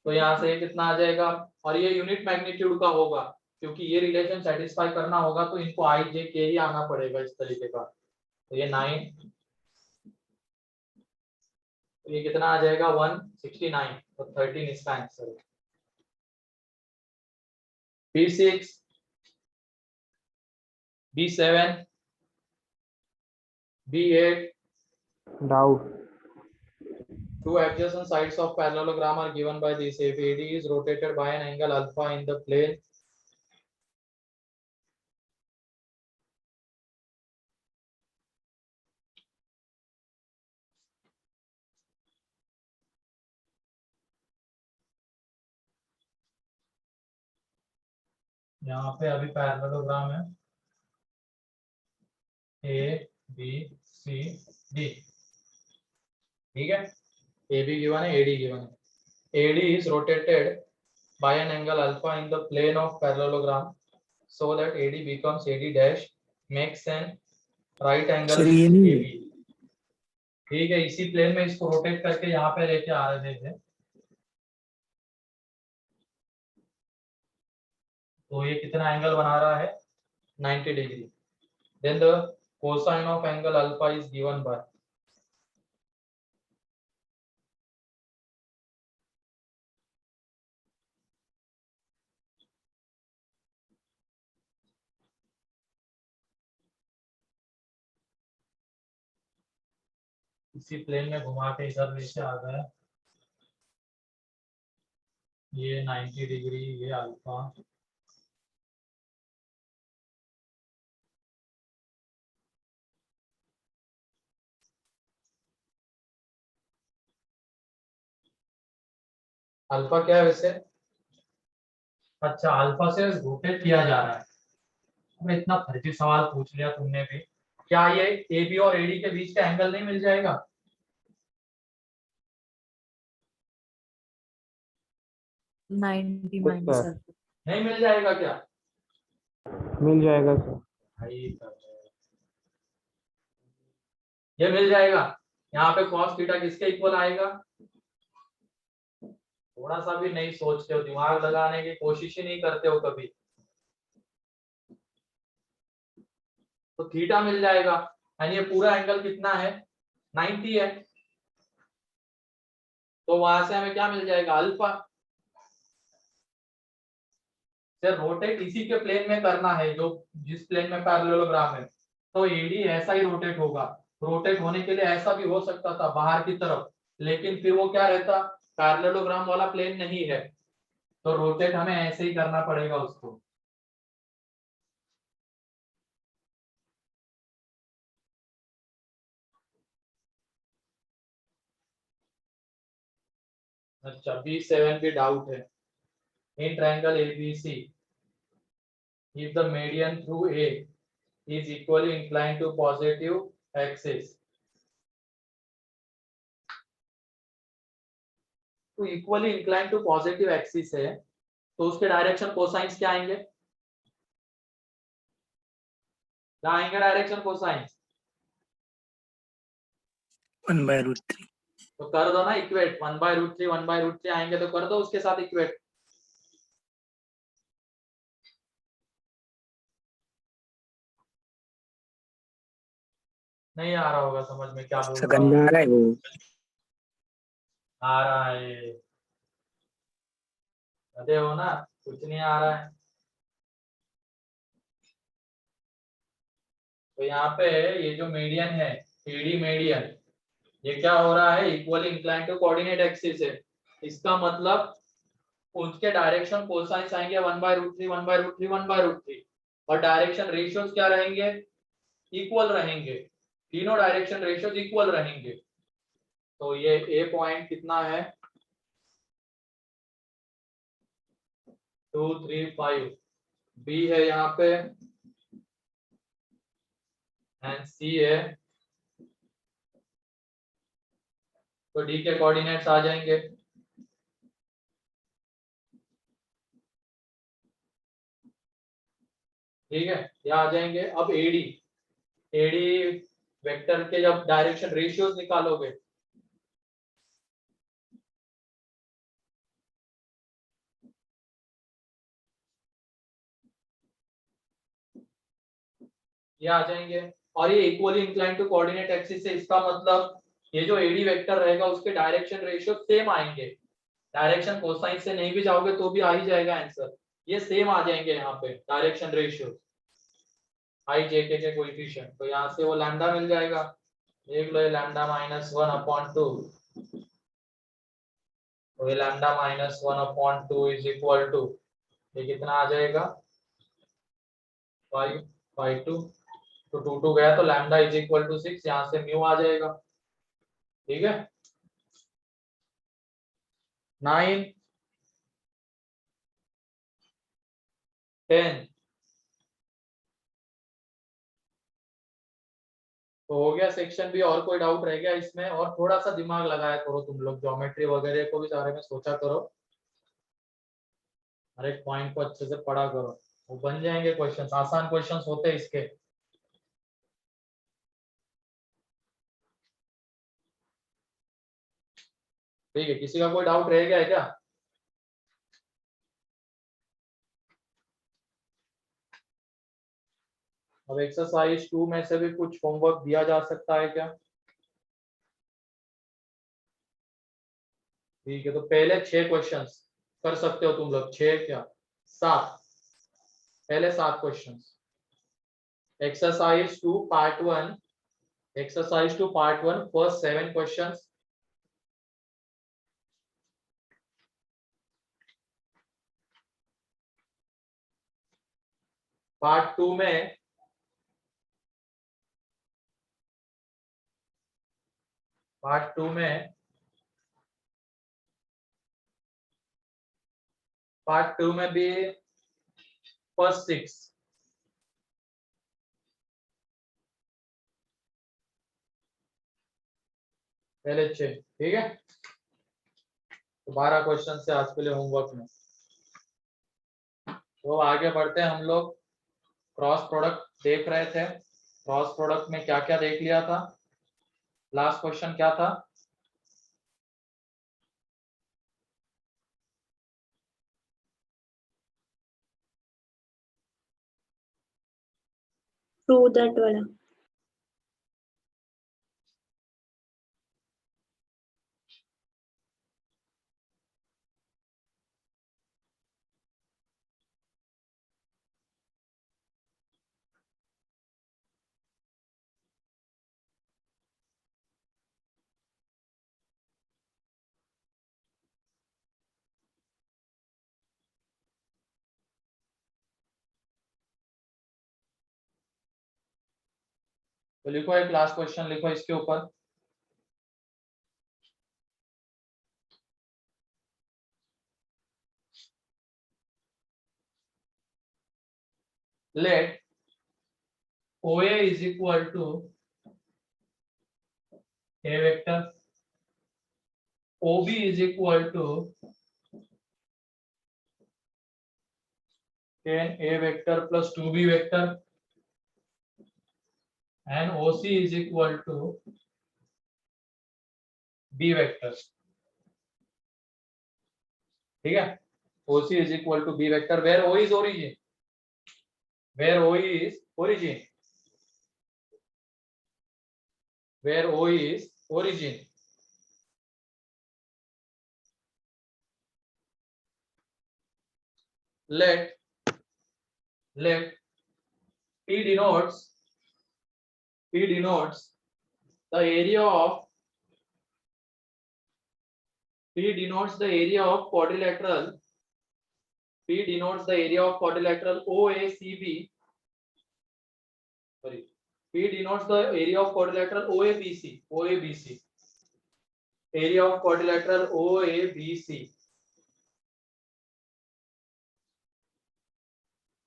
तो यहाँ से ये कितना आ जाएगा, और ये यूनिट मैग्नीट्यूड का होगा, क्योंकि ये रिलेशन सेटिस्फाई करना होगा तो इनको i j k ही आना पड़ेगा इस तरीके का, तो ये 9, तो ये कितना आ जाएगा 169, तो 13 इसका आंसर है। B6 B7 B8 doubt. two adjacent sides of parallelogram are given by this. If AD is rotated by an angle alpha in the plane यहाँ पे अभी पैरेललोग्राम है ए बी सी डी, ठीक है। ए बी गिवन है, A D given है। A D is rotated by an angle alpha in the plane of parallelogram so that AD becomes AD dash makes an right angle sir with ये नहीं AB, ठीक है। इसी plane में इसको rotate करके यहाँ पे लेके आ रहे थे, तो ये कितना एंगल बना रहा है 90 degree. Then the cosine of angle alpha is given by इसी प्लेन में घुमा के इधर लेके आ गए, ये 90 डिग्री, ये अल्फा, अल्फा क्या है वैसे, अच्छा अल्फा से रोटेट किया जा रहा है। अब इतना फर्जी सवाल पूछ लिया तुमने भी, क्या ये ए बी और एडी के बीच का एंगल नहीं मिल जाएगा? 90 Yes, sir. सर। नहीं मिल जाएगा क्या? मिल जाएगा सर। भाई ये मिल जाएगा। यहाँ पे cos थीटा किसके इक्वल आएगा? थोड़ा सा भी नहीं सोचते हो, दिमाग लगाने की कोशिश ही नहीं करते हो कभी, तो थीटा मिल जाएगा। यानी ये पूरा एंगल कितना है 90 है, तो वहां से हमें क्या मिल जाएगा अल्फा। सिर्फ रोटेट इसी के प्लेन में करना है जो जिस प्लेन में पैरेललोग्राम है, तो एडी ऐसा ही रोटेट होगा। रोटेट होने के लिए ऐसा भी हो सकता था बाहर की तरफ, लेकिन फिर वो क्या रहता, पैरेललोग्राम वाला प्लेन नहीं है, तो रोटेट हमें ऐसे ही करना पड़ेगा उसको। अच्छा B7 भी डाउट है। In triangle ABC if the median through A is equally inclined to positive axis, तो equally incline to positive axis है, तो उसके डायरेक्शन कोसाइंस क्या आएंगे? क्या आएंगे डायरेक्शन कोसाइंस? 1/√3। तो कर दो ना इक्वेट, 1/√3 1/√3 आएंगे तो कर दो उसके साथ इक्वेट। नहीं आ रहा होगा समझ में क्या बोल रहा हूँ? गंदा आ रहा है वो। आ रहा है, गधे हो ना, कुछ नहीं आ रहा है। तो यहाँ पे ये जो मीडियन है एडी मीडियन, ये क्या हो रहा है equally incline to coordinate axis है। इसका मतलब उसके डायरेक्शन कोसाइंस आएंगे 1/√3 1/√3 1/√3, और डायरेक्शन रेशियोज क्या रहेंगे? इक्वल रहेंगे, तीनों डायरेक्शन रेशियोज इक्वल रहेंगे। तो ये ए पॉइंट कितना है 2 3 5, बी है यहाँ पे एंड सी है, तो डी के कोऑर्डिनेट्स आ जाएंगे। ठीक है, ये आ जाएंगे। अब एडी, एडी वेक्टर के जब डायरेक्शन रेशियोज निकालोगे, ये आ जाएंगे, और ये equally incline to coordinate axis है। इसका मतलब ये जो एडी वेक्टर रहेगा उसके डायरेक्शन रेशियो सेम आएंगे। डायरेक्शन कोसाइन से नहीं भी जाओगे तो भी आ ही जाएगा आंसर, ये सेम आ जाएंगे यहाँ पे डायरेक्शन रेशियो आई जे के कोएफिशिएंट। तो यहाँ से वो लैम्डा मिल जाएगा, देख लो ये लैम्डा -1/2, तो ये लैम्डा -1/2 इज इक्वल टू, ये कितना आ जाएगा 5/2, तो 2 गया तो लैम्डा इज इक्वल टू 6, यहाँ से म्यू आ जाएगा। ठीक है 9 10। तो हो गया सेक्शन बी। और कोई डाउट रह गया इसमें? और थोड़ा सा दिमाग लगाया करो तुम लोग, ज्योमेट्री वगैरह को भी बारे में सोचा करो, हर एक पॉइंट को अच्छे से पढ़ा करो, वो बन जाएंगे क्वेश्चंस, आसान क्वेश्चंस होते हैं इसके। ठीक है, किसी का कोई डाउट रह गया है क्या? अब एक्सरसाइज 2 में से भी कुछ होमवर्क दिया जा सकता है क्या? ठीक है, तो पहले 6 क्वेश्चंस कर सकते हो तुम लोग, 6 क्या 7, पहले 7 questions. Exercise 2 part 1, exercise 2 part 1 first 7 questions. Part 2 में पार्ट 2 में पार्ट 2 में भी फर्स्ट 6, पहले 6। ठीक है, तो 12 क्वेश्चन से आज के लिए होमवर्क में। तो आगे बढ़ते हैं हम लोग। क्रॉस प्रोडक्ट देख रहे थे, क्रॉस प्रोडक्ट में क्या क्या देख लिया था? लास्ट क्वेश्चन क्या था? प्रूव दैट वाला। तो लिखो, एक लास्ट क्वेश्चन लिखो इसके ऊपर। Let OA is equal to A vector, OB is equal to tan A vector plus 2B vector, and OC is equal to B vector। ठीक है, OC is equal to B vector where O is origin, where O is origin, where O is origin। let P denotes the area of P denotes the area of quadrilateral OACB. Sorry, P denotes the area of quadrilateral OABC. Area of quadrilateral OABC.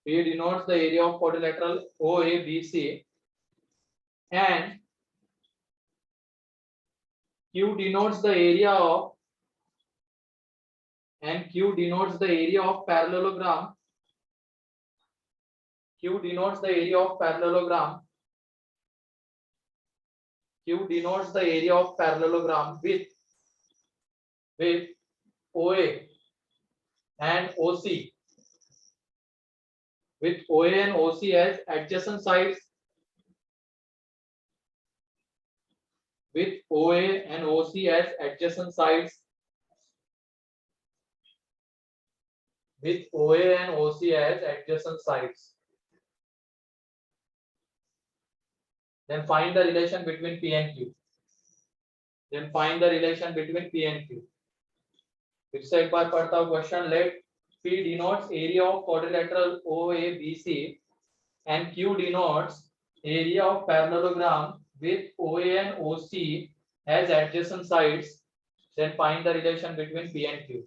P denotes the area of quadrilateral OABC, and Q denotes the area of parallelogram. Q denotes the area of parallelogram with OA and OC. With OA and OC as adjacent sides. With OA and OC as adjacent sides. With OA and OC as adjacent sides. Then find the relation between P and Q. फिर से एक बार पढ़ता हूँ question. Let P denotes area of quadrilateral OABC and Q denotes area of parallelogram with OA and OC as adjacent sides. Then find the relation between P and Q.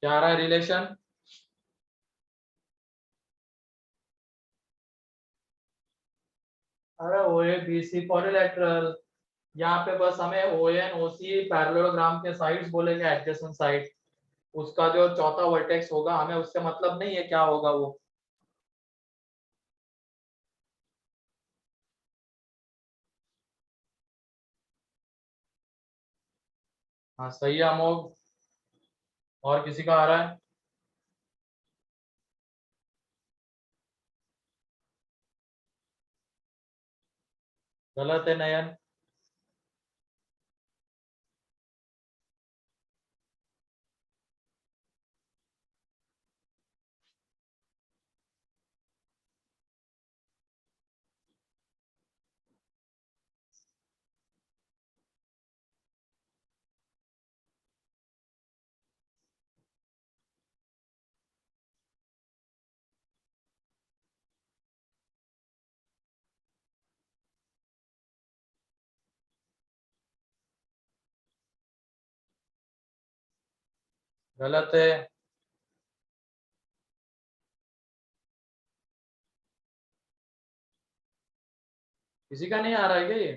क्या आ रहा है relation? अरे ओ ए बी सी क्वाड्रिलेटरल, यहाँ पे बस हमें O N O सी parallelogram के sides बोलेंगे, एडजेसेंट साइड, उसका जो चौथा वर्टेक्स होगा हमें उससे मतलब नहीं है क्या होगा वो। हाँ सही है अमोघ। और किसी का आ रहा है? गलत है नयन। गलत है। किसी का नहीं आ रहा है क्या ये?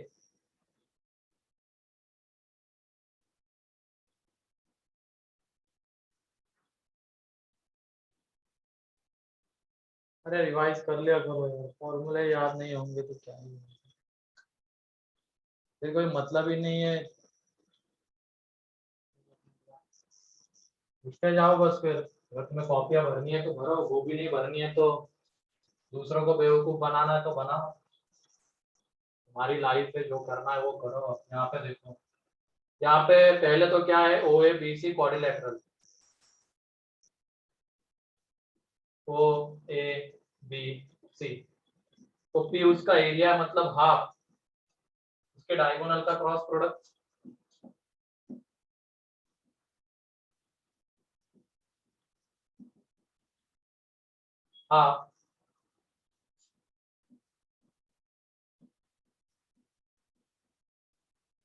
अरे रिवाइज कर लिया करो यार, फॉर्मूले याद नहीं होंगे तो क्या ही होगा। फिर कोई मतलब ही नहीं है। उठते जाओ बस, फिर अगर तुम्हें कॉपियां भरनी है तो भरो, वो भी नहीं भरनी है तो दूसरों को बेवकूफ बनाना है तो बनाओ। तुम्हारी लाइफ है, जो करना है वो करो। अब यहाँ पे देखो, यहाँ पे पहले तो क्या है, O A B C quadrilateral, O A B C, तो पी उसका एरिया मतलब हाफ, उसके डायगोनल का cross product half,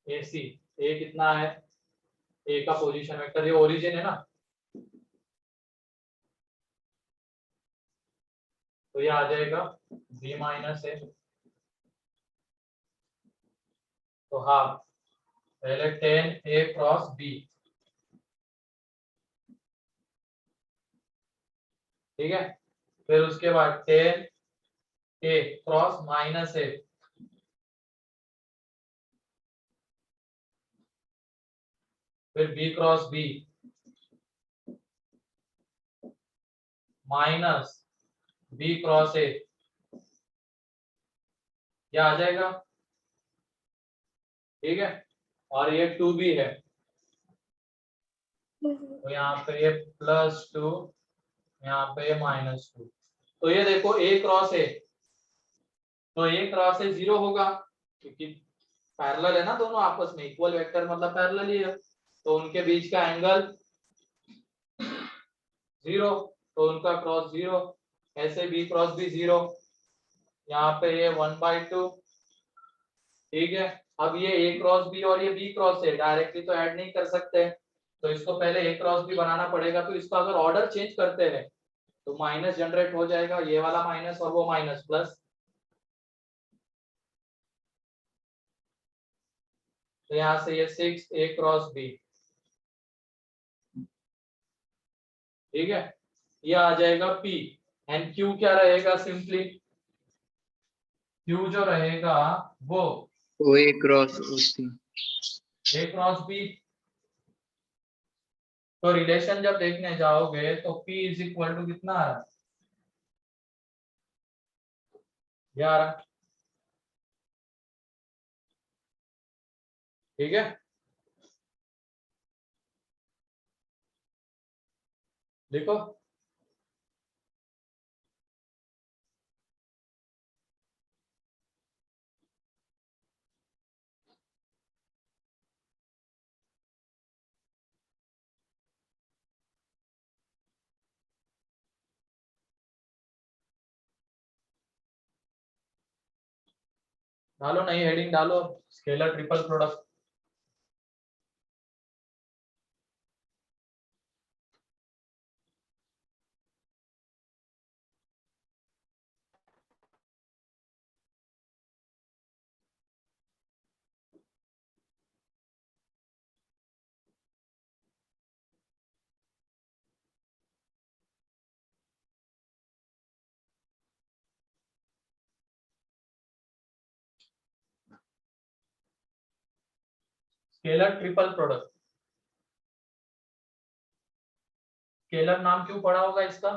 A C, A कितना है, ए का पोजीशन वेक्टर, ये ओरिजिन है ना, तो ये आ जाएगा बी माइनस ए, तो हाफ, पहले 10 ए क्रॉस बी, ठीक है, फिर उसके बाद 10 ए क्रॉस माइनस ए, फिर B cross B minus B cross A, ये आ जाएगा, ठीक है, और ये 2b है, तो यहाँ पे ये +2, यहाँ पे ये -2, तो ये देखो a क्रॉस ए, तो a क्रॉस ए 0 होगा, क्योंकि पैरेलल है ना दोनों आपस में, इक्वल वेक्टर मतलब पैरेलल ही है, तो उनके बीच का एंगल 0, तो उनका क्रॉस 0, ऐसे बी क्रॉस भी 0, यहाँ पे ये 1/2, ठीक है। अब ये a क्रॉस बी और ये b क्रॉस ए डायरेक्टली तो ऐड नहीं कर सकते, तो इसको पहले a क्रॉस बी बनाना पड़ेगा, तो इसका अगर ऑर्डर चेंज करते हैं तो माइनस जनरेट हो जाएगा, ये वाला माइनस और वो माइनस प्लस, तो यहाँ से ये 6 a क्रॉस बी, ठीक है, ये आ जाएगा P, एंड Q क्या रहेगा, सिंपली Q जो रहेगा वो O A cross O C. a cross b, तो रिलेशन जब देखने जाओगे तो P इज इक्वल टू कितना आ रहा है, 11, ठीक है, देखो डालो, नई हेडिंग डालो, scalar triple product. Scalar triple product, scalar नाम क्यों पड़ा होगा इसका?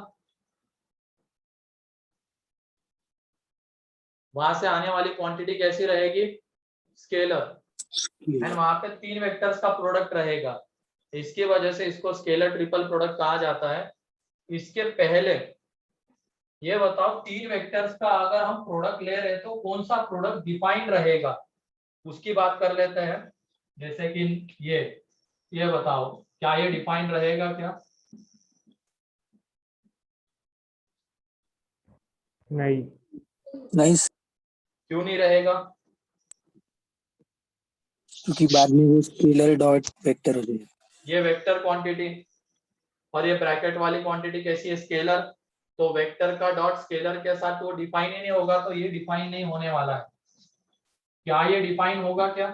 वहां से आने वाली क्वांटिटी कैसी रहेगी? स्केलर, एंड वहां पे 3 वेक्टर्स का प्रोडक्ट रहेगा, इसकी वजह से इसको स्केलर ट्रिपल प्रोडक्ट कहा जाता है। इसके पहले ये बताओ 3 वेक्टर्स का अगर हम प्रोडक्ट ले रहे हैं तो कौन सा प्रोडक्ट डिफाइंड रहेगा, उसकी बात कर लेते हैं। जैसे कि ये बताओ क्या ये डिफाइंड रहेगा क्या? नहीं। नहीं, क्यों नहीं रहेगा? क्योंकि बाद में वो स्केलर डॉट वेक्टर हो जाएगा। ये वेक्टर क्वांटिटी और ये ब्रैकेट वाली क्वांटिटी कैसी है? स्केलर। तो वेक्टर का डॉट स्केलर के साथ वो डिफाइन ही नहीं होगा, तो ये डिफाइन नहीं होने वाला है। क्या ये डिफाइन होगा क्या?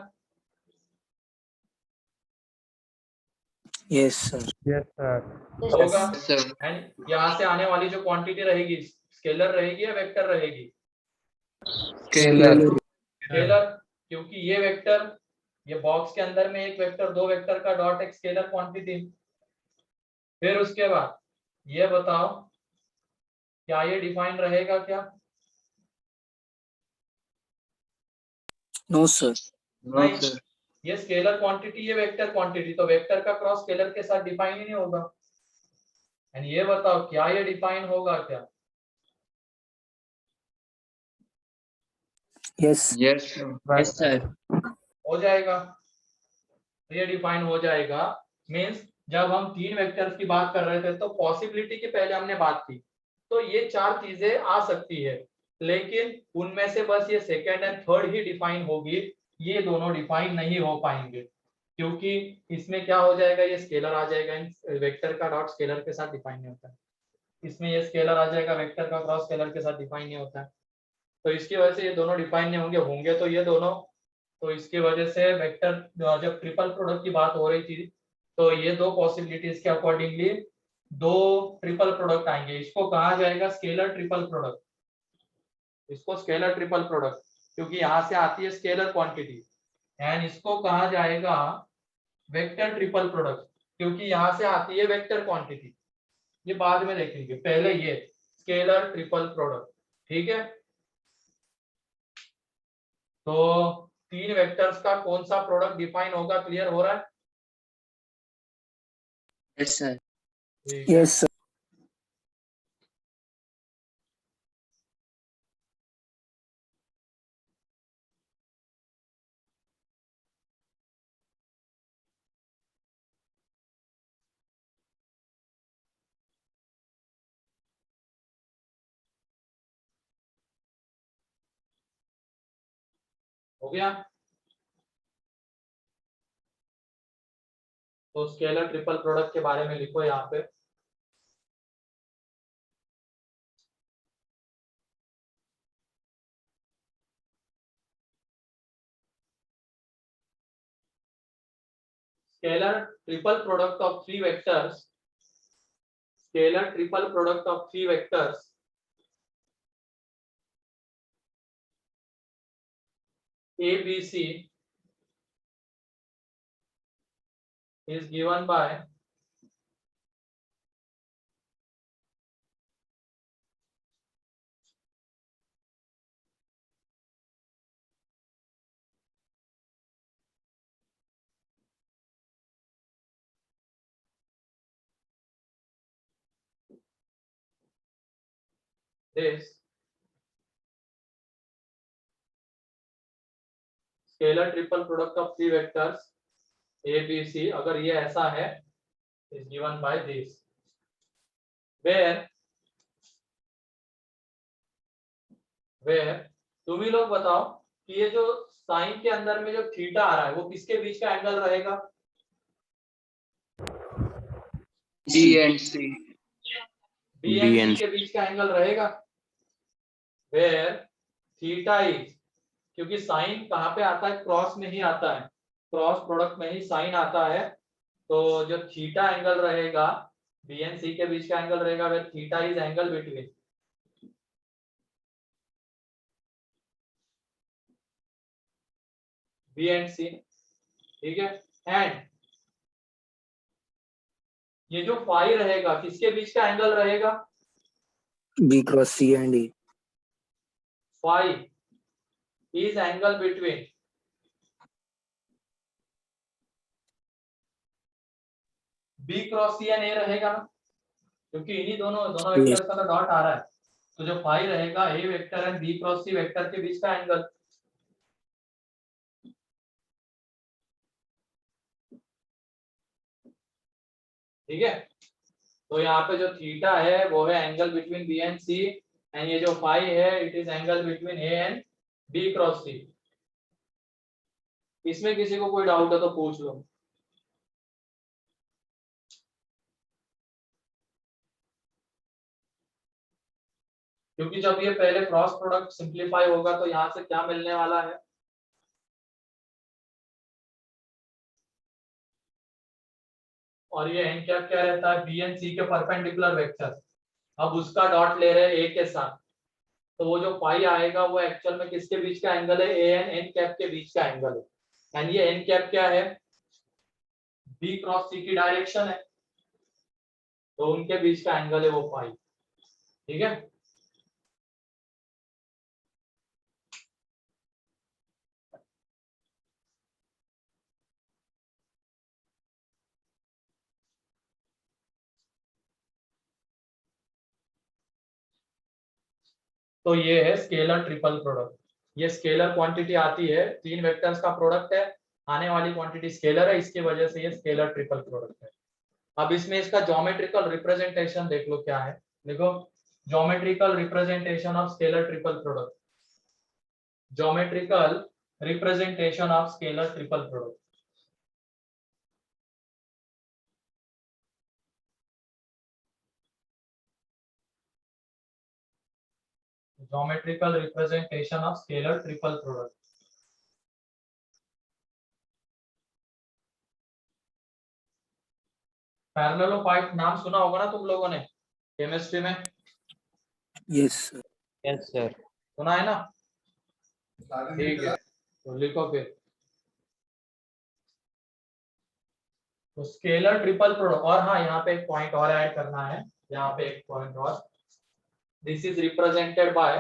Yes sir. Yes sir. होगा। sir. एंड यहाँ से आने वाली जो क्वांटिटी रहेगी स्केलर रहेगी या वेक्टर रहेगी? Scalar. स्केलर, क्योंकि ये वेक्टर, ये बॉक्स के अंदर में एक वेक्टर, 2 वेक्टर का डॉट एक स्केलर क्वांटिटी। फिर उसके बाद ये बताओ क्या ये डिफाइन रहेगा क्या? No sir. No, नहीं, sir. ये स्केलर क्वांटिटी, ये वेक्टर क्वांटिटी, तो वेक्टर का क्रॉस स्केलर के साथ डिफाइन ही नहीं होगा। एंड ये बताओ क्या ये डिफाइन होगा क्या? Yes. Yes, sir. Yes, sir. हो जाएगा, ये डिफाइन हो जाएगा। मींस जब हम 3 वेक्टर्स की बात कर रहे थे तो पॉसिबिलिटी की पहले हमने बात की, तो ये 4 चीजें आ सकती है, लेकिन उनमें से बस ये second and third he define होगी, ये दोनों डिफाइन नहीं हो पाएंगे, क्योंकि इसमें क्या हो जाएगा, ये स्केलर आ जाएगा, वेक्टर का डॉट स्केलर के साथ डिफाइन नहीं होता है। इसमें ये स्केलर आ जाएगा, वेक्टर का क्रॉस स्केलर के साथ डिफाइन नहीं होता है, तो इसकी वजह से ये दोनों डिफाइन नहीं होंगे, होंगे तो ये दोनों। तो इसकी वजह से वेक्टर, जब ट्रिपल प्रोडक्ट की बात हो रही थी, तो ये दो पॉसिबिलिटीज के अकॉर्डिंगली 2 ट्रिपल प्रोडक्ट आएंगे। इसको कहा जाएगा स्केलर ट्रिपल प्रोडक्ट, इसको स्केलर ट्रिपल प्रोडक्ट, क्योंकि यहाँ से आती है स्केलर क्वांटिटी। एंड इसको कहा जाएगा वेक्टर ट्रिपल प्रोडक्ट, क्योंकि यहाँ से आती है वेक्टर क्वांटिटी। ये बाद में देखेंगे, पहले ये स्केलर ट्रिपल प्रोडक्ट। ठीक है, तो 3 वेक्टर्स का कौन सा प्रोडक्ट डिफाइन होगा, क्लियर हो रहा है? Yes, sir. ठीक है। Yes sir. हो गया, तो स्केलर ट्रिपल प्रोडक्ट के बारे में लिखो यहाँ पे। Scalar triple product of 3 vectors, scalar triple product of 3 vectors A, B, C is given by this scalar triple product of 3 vectors A, B, C, अगर ये ऐसा है is given by this, where तुम ही लोग बताओ कि ये जो साइन के अंदर में जो थीटा आ रहा है वो किसके बीच का एंगल रहेगा? B and C. B and C के बीच का एंगल रहेगा, where थीटा इज, क्योंकि साइन कहाँ पे आता है, क्रॉस में ही आता है, क्रॉस प्रोडक्ट में ही साइन आता है, तो जो थीटा एंगल रहेगा बी एंड सी के बीच का एंगल रहेगा, where theta is angle between B and C. ठीक है। एंड ये जो फाई रहेगा किसके बीच का एंगल रहेगा? B cross C and E. Phi is angle between B cross C and A रहेगा ना, क्योंकि इन्हीं दोनों दोनों Yes. वेक्टर्स का तो डॉट आ रहा है। तो जो फाई रहेगा A vector and B cross C vector के बीच का एंगल। ठीक है, तो यहाँ पे जो थीटा है वो है angle between B and C, and ये जो फाई है it is angle between A and B cross C. इसमें किसी को कोई डाउट है तो पूछ लो। क्योंकि जब ये पहले क्रॉस प्रोडक्ट सिंप्लीफाई होगा तो यहाँ से क्या मिलने वाला है? और ये एन कैप क्या रहता है? बी एंड सी के परपेंडिकुलर वेक्टर। अब उसका डॉट ले रहे हैं ए के साथ, तो वो जो पाई आएगा वो एक्चुअल में किसके बीच का एंगल है? ए एंड एन कैप के बीच का एंगल है। एंड ये एन कैप क्या है? बी क्रॉस सी की डायरेक्शन है, तो उनके बीच का एंगल है वो पाई। ठीक है, तो ये है स्केलर ट्रिपल प्रोडक्ट। ये स्केलर क्वांटिटी आती है, तीन वेक्टर्स का प्रोडक्ट है, आने वाली क्वांटिटी स्केलर है, इसकी वजह से ये स्केलर ट्रिपल प्रोडक्ट है। अब इसमें इसका ज्योमेट्रिकल रिप्रेजेंटेशन देख लो क्या है। देखो, geometrical representation of scalar triple product, geometrical representation of scalar triple product. Geometrical representation of scalar triple product. Parallelepiped नाम सुना होगा ना तुम लोगों ने केमिस्ट्री में? Yes, sir. Yes, sir. सुना है ना? ठीक है, तो लिखो फिर। तो स्केलर ट्रिपल प्रोडक्ट, और हाँ यहाँ पे एक पॉइंट और ऐड करना है, यहाँ पे एक पॉइंट और। This is represented by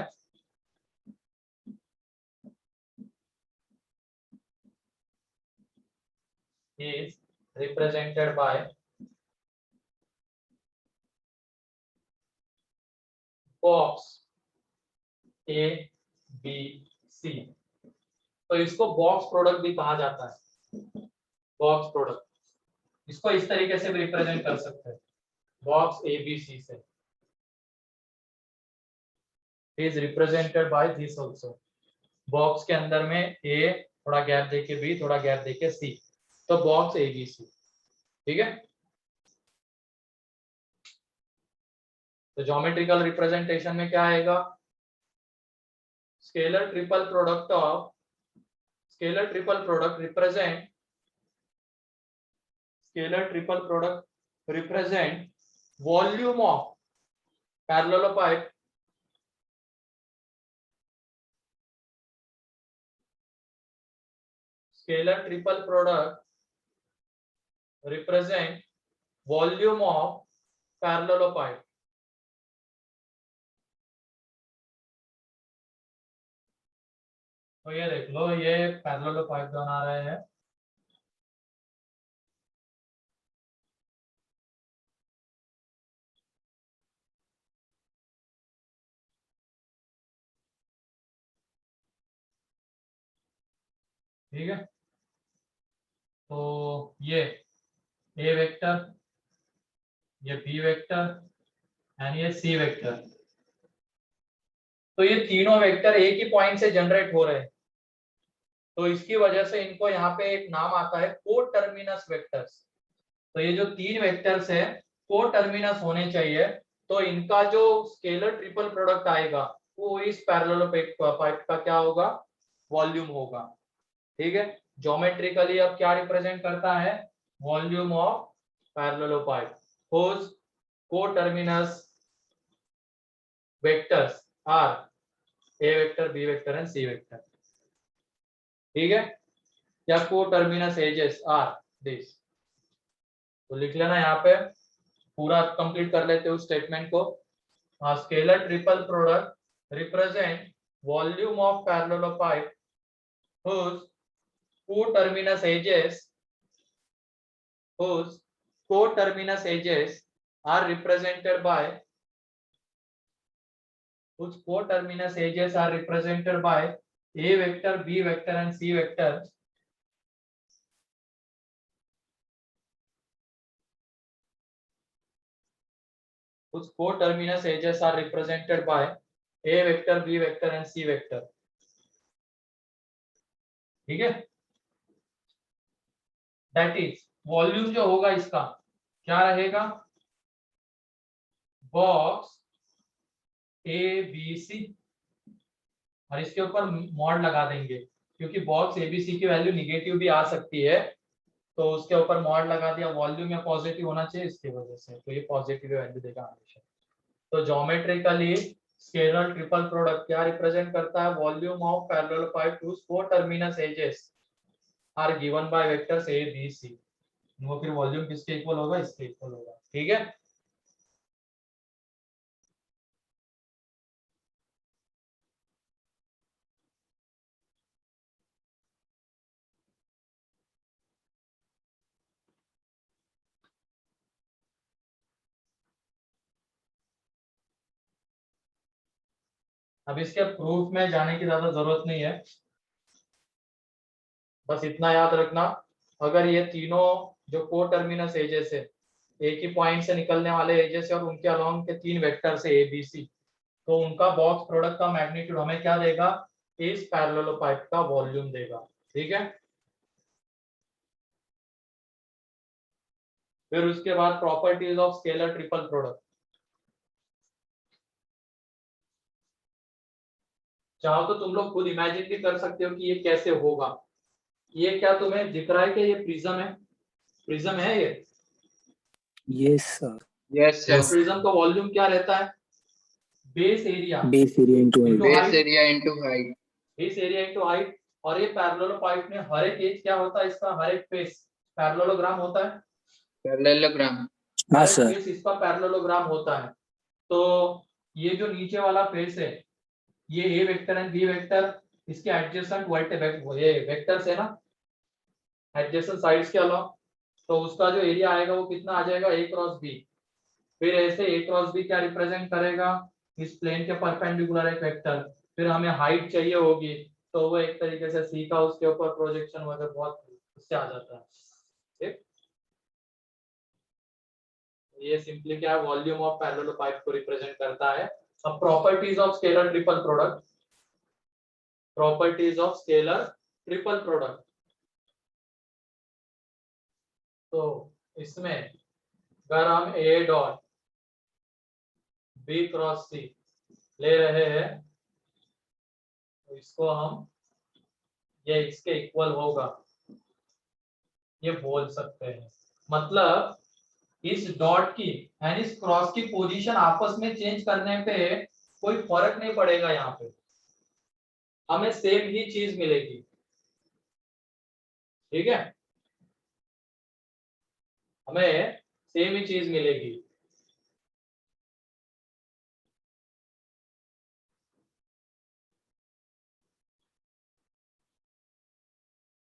is represented by box A B C। तो इसको बॉक्स प्रोडक्ट भी कहा जाता है, बॉक्स प्रोडक्ट। इसको इस तरीके से भी रिप्रेजेंट कर सकते हैं, बॉक्स ए बी सी से। Is represented by this also. Box के अंदर में ए थोड़ा गैप देके बी, थोड़ा गैप देके सी, तो बॉक्स ए बी सी। ठीक है, तो ज्योमेट्रिकल रिप्रेजेंटेशन में क्या आएगा? Scalar triple product of scalar triple product represent scalar triple product represent volume of parallelopipe scalar triple product represent volume of parallelopipe। तो ये देख लो, ये पैरेललोपाइप बना रहे हैं। ठीक है, तो ये ए वेक्टर, ये बी वेक्टर एंड ये सी वेक्टर, तो ये तीनों वेक्टर एक ही पॉइंट से जनरेट हो रहे हैं, तो इसकी वजह से इनको यहाँ पे एक नाम आता है को टर्मिनस वेक्टर्स। तो ये जो तीन वेक्टर्स है को टर्मिनस होने चाहिए, तो इनका जो स्केलर ट्रिपल प्रोडक्ट आएगा वो इस पैरेललोपाइप का क्या होगा? वॉल्यूम होगा। ठीक है, ज्योमेट्रिकली अब क्या रिप्रेजेंट करता है? Volume of parallelepiped whose co-terminus vectors are a vector, b vector and c vector। ठीक है, क्या को टर्मिनस एजेस आर दिस। तो लिख लेना यहाँ पे, पूरा कंप्लीट कर लेते उस स्टेटमेंट को। Scalar triple product represent volume of parallelepiped whose coterminous edges are represented by a vector, b vector and c vector. Whose coterminous edges are represented by a vector, b vector and c vector. ठीक है, that is volume जो होगा इसका क्या रहेगा, box A B सी, और इसके ऊपर मॉड लगा देंगे क्योंकि बॉक्स एबीसी की वैल्यू निगेटिव भी आ सकती है, तो उसके ऊपर मॉड लगा दिया, वॉल्यूम या पॉजिटिव होना चाहिए इसकी वजह से, तो ये पॉजिटिव वैल्यू देगा हमेशा। तो ज्योमेट्रिकली स्केलर ट्रिपल प्रोडक्ट क्या रिप्रेजेंट करता है, volume of parallelepiped whose coterminous edges are given by vectors a b c। वो फिर वॉल्यूम किसके इक्वल होगा, इसके इक्वल होगा। ठीक है, अब इसके प्रूफ में जाने की ज्यादा जरूरत नहीं है, बस इतना याद रखना, अगर ये तीनों जो को टर्मिनस एजेस है, एक ही पॉइंट से निकलने वाले एजेस है और उनके अलोंग के तीन वेक्टर्स है ए बी सी, तो उनका बॉक्स प्रोडक्ट का मैग्नीट्यूड हमें क्या देगा, इस पैरेललोपाइड का वॉल्यूम देगा। ठीक है, फिर उसके बाद properties of scalar triple product. चाहो तो तुम लोग खुद इमेजिन भी कर सकते हो कि ये कैसे होगा। ये क्या तुम्हें दिख रहा है कि ये प्रिज्म है, प्रिज्म है ये, yes sir. Yes, sir. Prism का वॉल्यूम क्या रहता है, base area base area into Into Base height. area into height. Base area into height. और ये पैरेललोपाइड में हर एक एज क्या होता है, इसका हर एक फेस पैरेललोग्राम होता है, Parallelogram. हाँ हर एक सर। फेस इसका पैरेललोग्राम होता है। तो ये जो नीचे वाला फेस है, ये ए वेक्टर एंड बी वेक्टर, इसके एडजेसेंट वेक्टर्स है ना, एडजेसेंट साइड्स के अलावा, तो उसका जो एरिया आएगा वो कितना आ जाएगा, ए क्रॉस बी। फिर ऐसे ए क्रॉस बी क्या रिप्रेजेंट करेगा, इस प्लेन के परपेंडिकुलर एक वेक्टर, फिर हमें हाइट चाहिए होगी, तो वो एक तरीके से सी का उसके ऊपर प्रोजेक्शन वगैरह बहुत उससे आ जाता है। ठीक, ये सिंपली क्या है, वॉल्यूम ऑफ पैरेललोपाइड को रिप्रेजेंट करता है। अब properties of scalar triple product, properties of scalar triple product. तो इसमें अगर हम ए डॉट बी क्रॉस सी ले रहे हैं, तो इसको हम ये इसके इक्वल होगा ये बोल सकते हैं। मतलब इस डॉट की एंड इस क्रॉस की पोजीशन आपस में चेंज करने पे कोई फर्क नहीं पड़ेगा, यहाँ पे हमें सेम ही चीज मिलेगी। ठीक है, हमें सेम ही चीज मिलेगी।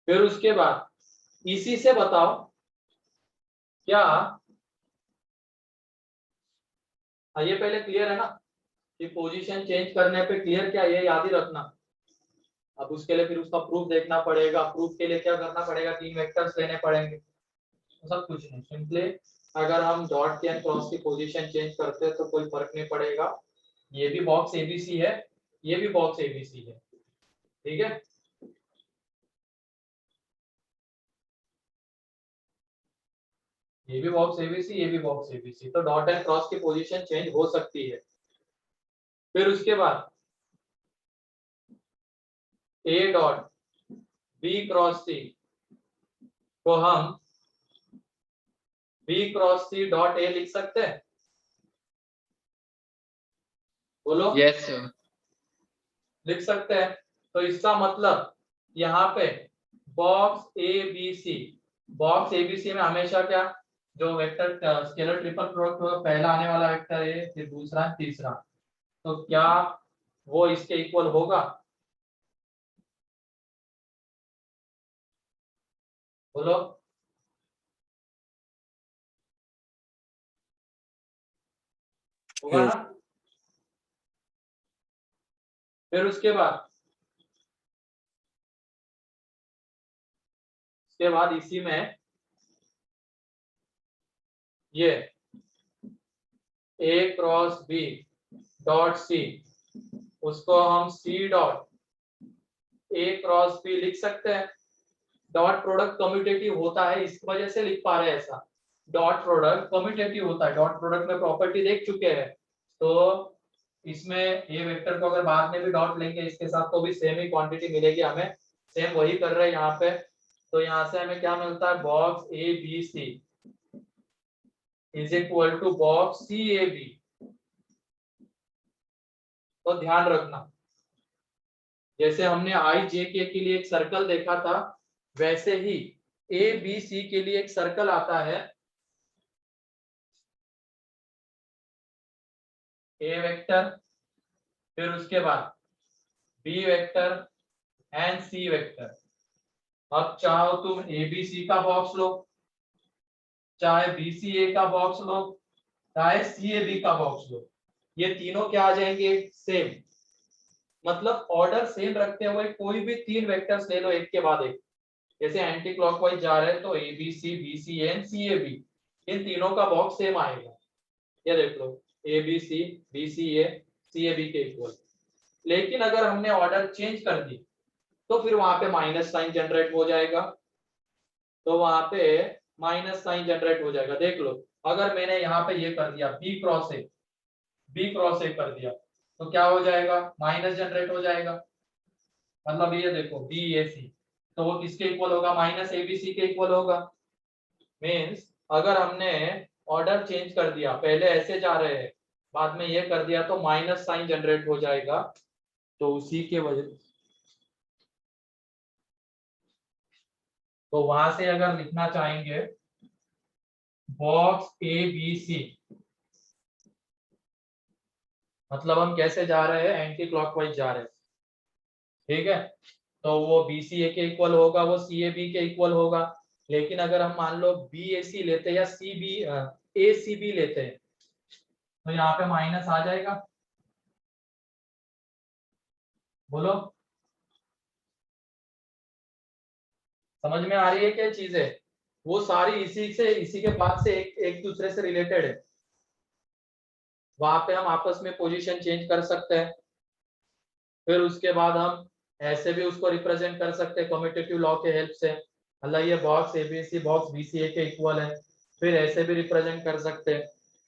फिर उसके बाद इसी से बताओ क्या, ये पहले क्लियर है ना कि पोजीशन चेंज करने पे क्लियर, क्या ये याद ही रखना। अब उसके लिए फिर उसका प्रूफ देखना पड़ेगा, प्रूफ के लिए क्या करना पड़ेगा, तीन वेक्टर्स लेने पड़ेंगे, तो सब कुछ नहीं, सिंपली अगर हम डॉट के एंड क्रॉस की पोजीशन चेंज करते हैं तो कोई फर्क नहीं पड़ेगा। ये भी बॉक्स एबीसी है, ये भी बॉक्स एबीसी है। ठीक है, ये भी बॉक्स एबीसी, ये भी बॉक्स एबीसी, तो डॉट एंड क्रॉस की पोजीशन चेंज हो सकती है। फिर उसके बाद A dot B cross C को हम B cross C dot A लिख सकते हैं, बोलो। Yes, sir. लिख सकते हैं। तो इसका मतलब यहाँ पे box A B C, box A B C में हमेशा क्या, जो वेक्टर स्केलर ट्रिपल प्रोडक्ट होगा, पहला आने वाला वेक्टर ए, फिर दूसरा, तीसरा, तो क्या वो इसके इक्वल होगा? बोलो। होगा Yes. ना? फिर उसके बाद इसी में ये A cross B dot C, उसको हम C dot A cross B लिख सकते हैं। डॉट प्रोडक्ट कम्यूटेटिव होता है, इस वजह से लिख पा रहे हैं ऐसा। डॉट प्रोडक्ट कम्यूटेटिव होता है, डॉट प्रोडक्ट में प्रॉपर्टी देख चुके हैं, तो इसमें ये वेक्टर को अगर बाद में भी डॉट लेंगे इसके साथ तो भी सेम ही क्वांटिटी मिलेगी हमें, सेम वही कर रहे हैं यहाँ पे। तो यहाँ से हमें क्या मिलता है, box A B C is equal to box C A B. तो ध्यान रखना, जैसे हमने आई जे के लिए एक सर्कल देखा था, वैसे ही ए बी सी के लिए एक सर्कल आता है, ए वेक्टर, फिर उसके बाद B vector and C vector. अब चाहो तुम ए बी सी का बॉक्स लो, चाहे बी सी ए का बॉक्स लो, चाहे सी ए बी का बॉक्स लो, ये तीनों क्या आ जाएंगे, सेम। मतलब ऑर्डर सेम रखते हुए कोई भी तीन वेक्टर्स ले लो एक के बाद एक, जैसे एंटी क्लॉकवाइज जा रहे हैं तो A B C and C A B, इन तीनों का बॉक्स सेम आएगा। ये देख लो, A B C A B के इक्वल। लेकिन अगर हमने ऑर्डर चेंज कर दी तो फिर वहां पे माइनस साइन जनरेट हो जाएगा, तो वहां पे माइनस साइन जनरेट हो जाएगा। देख लो, अगर मैंने यहाँ पे ये कर दिया बी क्रॉस ए कर दिया तो क्या हो जाएगा, माइनस जनरेट हो जाएगा। मतलब ये देखो बी ए सी, तो वो किसके इक्वल होगा, माइनस ए बी सी के इक्वल होगा। मीन्स अगर हमने ऑर्डर चेंज कर दिया, पहले ऐसे जा रहे हैं, बाद में ये कर दिया तो माइनस साइन जनरेट हो जाएगा। तो उसी के वजह, तो वहां से अगर लिखना चाहेंगे बॉक्स ए बी सी, मतलब हम कैसे जा रहे हैं, एंटी क्लॉकवाइज जा रहे हैं, ठीक है। तो वो बी सी ए के इक्वल होगा, वो सी ए बी के इक्वल होगा। लेकिन अगर हम मान लो बी ए सी लेते हैं या सी बी ए सी बी लेते हैं, तो यहाँ पे माइनस आ जाएगा। बोलो, समझ में आ रही है क्या चीजें? वो सारी इसी के बाद से एक दूसरे से रिलेटेड है। वहां पे हम आपस में पोजीशन चेंज कर सकते हैं, फिर उसके बाद हम ऐसे भी उसको रिप्रेजेंट कर सकते हैं कम्यूटेटिव लॉ के हेल्प से। मतलब ये बॉक्स एबीसी बॉक्स बीसीए के इक्वल है, फिर ऐसे भी रिप्रेजेंट कर सकते हैं।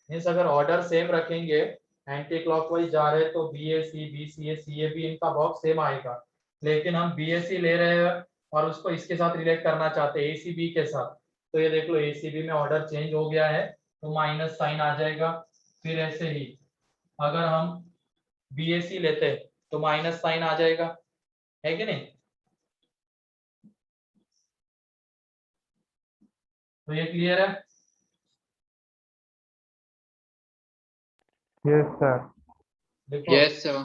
मीन्स अगर ऑर्डर सेम रखेंगे, एंटी क्लॉकवाइज जा रहे हैं तो बीएसी बीसीए सीएबी इनका बॉक्स सेम आएगा। लेकिन हम बीएससी ले रहे हैं और उसको इसके साथ रिलेट करना चाहते हैं एसीबी के साथ, तो ये देख लो एसीबी में ऑर्डर चेंज हो गया है तो माइनस साइन आ जाएगा। फिर ऐसे ही अगर हम बीएससी लेते हैं तो माइनस साइन आ जाएगा, है कि नहीं? तो ये क्लियर है? Yes, sir. देखो Yes, sir.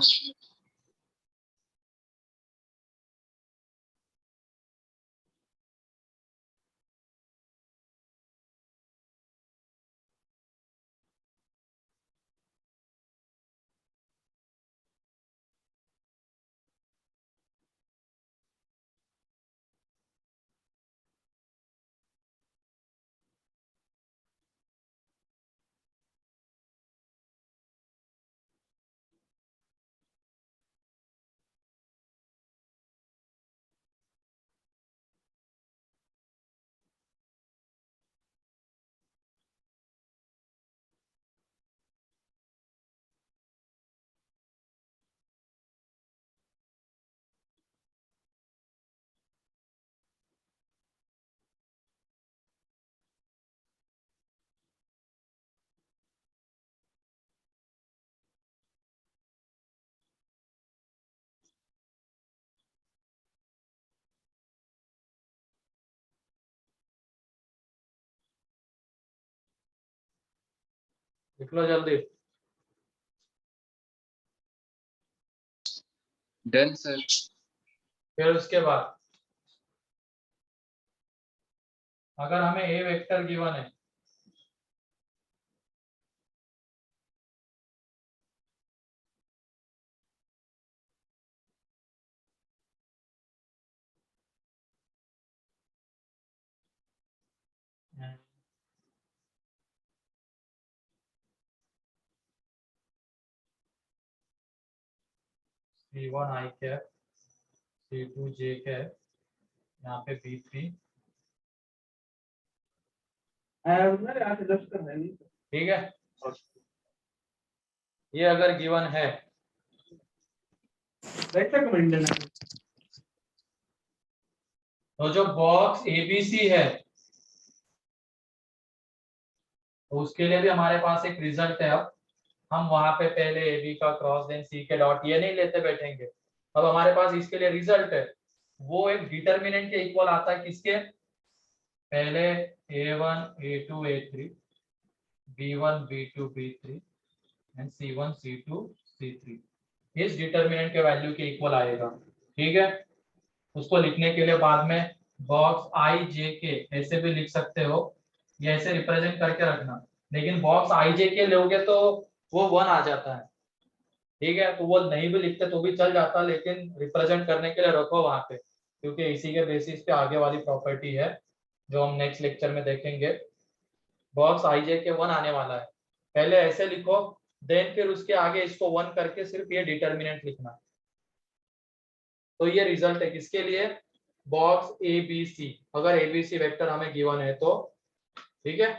लिख लो जल्दी। Done sir. फिर उसके बाद अगर हमें ए वेक्टर गिवन है C1 I cap, C2 J cap, यहाँ पे B3, ठीक है। ये अगर गिवन है तो जो बॉक्स ABC है तो उसके लिए भी हमारे पास एक रिजल्ट है। अब हम वहां पे पहले AB का क्रॉस देन C के डॉट ये नहीं लेते बैठेंगे। अब हमारे पास इसके लिए रिजल्ट है, वो एक डिटर्मिनेंट के इक्वल आता है। किसके? पहले A1 A2 A3, B1 B2 B3 and C1 C2 C3 इस डिटर्मिनेंट के वैल्यू के इक्वल आएगा, ठीक है। उसको लिखने के लिए बाद में बॉक्स आई जे के ऐसे भी लिख सकते हो, ये ऐसे रिप्रेजेंट करके रखना। लेकिन बॉक्स आई जे के लोगे तो वो 1 आ जाता है, ठीक है। तो वो नहीं भी लिखते तो भी चल जाता, लेकिन रिप्रेजेंट करने के लिए रखो वहां पे, क्योंकि इसी के बेसिस पे आगे वाली प्रॉपर्टी है जो हम नेक्स्ट लेक्चर में देखेंगे। बॉक्स आई जे के 1 आने वाला है, पहले ऐसे लिखो, देन फिर उसके आगे इसको 1 करके सिर्फ ये डिटर्मिनेंट लिखना। तो ये रिजल्ट है किसके लिए? बॉक्स ए बी सी, अगर ए बी सी वेक्टर हमें गिवन है तो, ठीक है।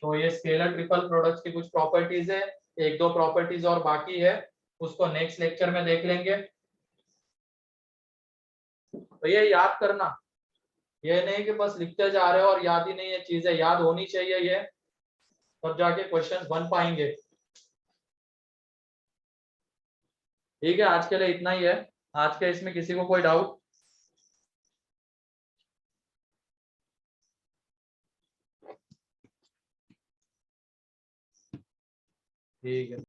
तो ये स्केलर ट्रिपल प्रोडक्ट्स की कुछ प्रॉपर्टीज है, एक दो प्रॉपर्टीज और बाकी है, उसको नेक्स्ट लेक्चर में देख लेंगे। तो ये याद करना, ये नहीं कि बस लिखते जा रहे हो और याद ही नहीं है, चीजें याद होनी चाहिए ये, तब जाके क्वेश्चंस बन पाएंगे। ठीक है, आज के लिए इतना ही है। आज के इसमें किसी को कोई डाउट? ठीक है।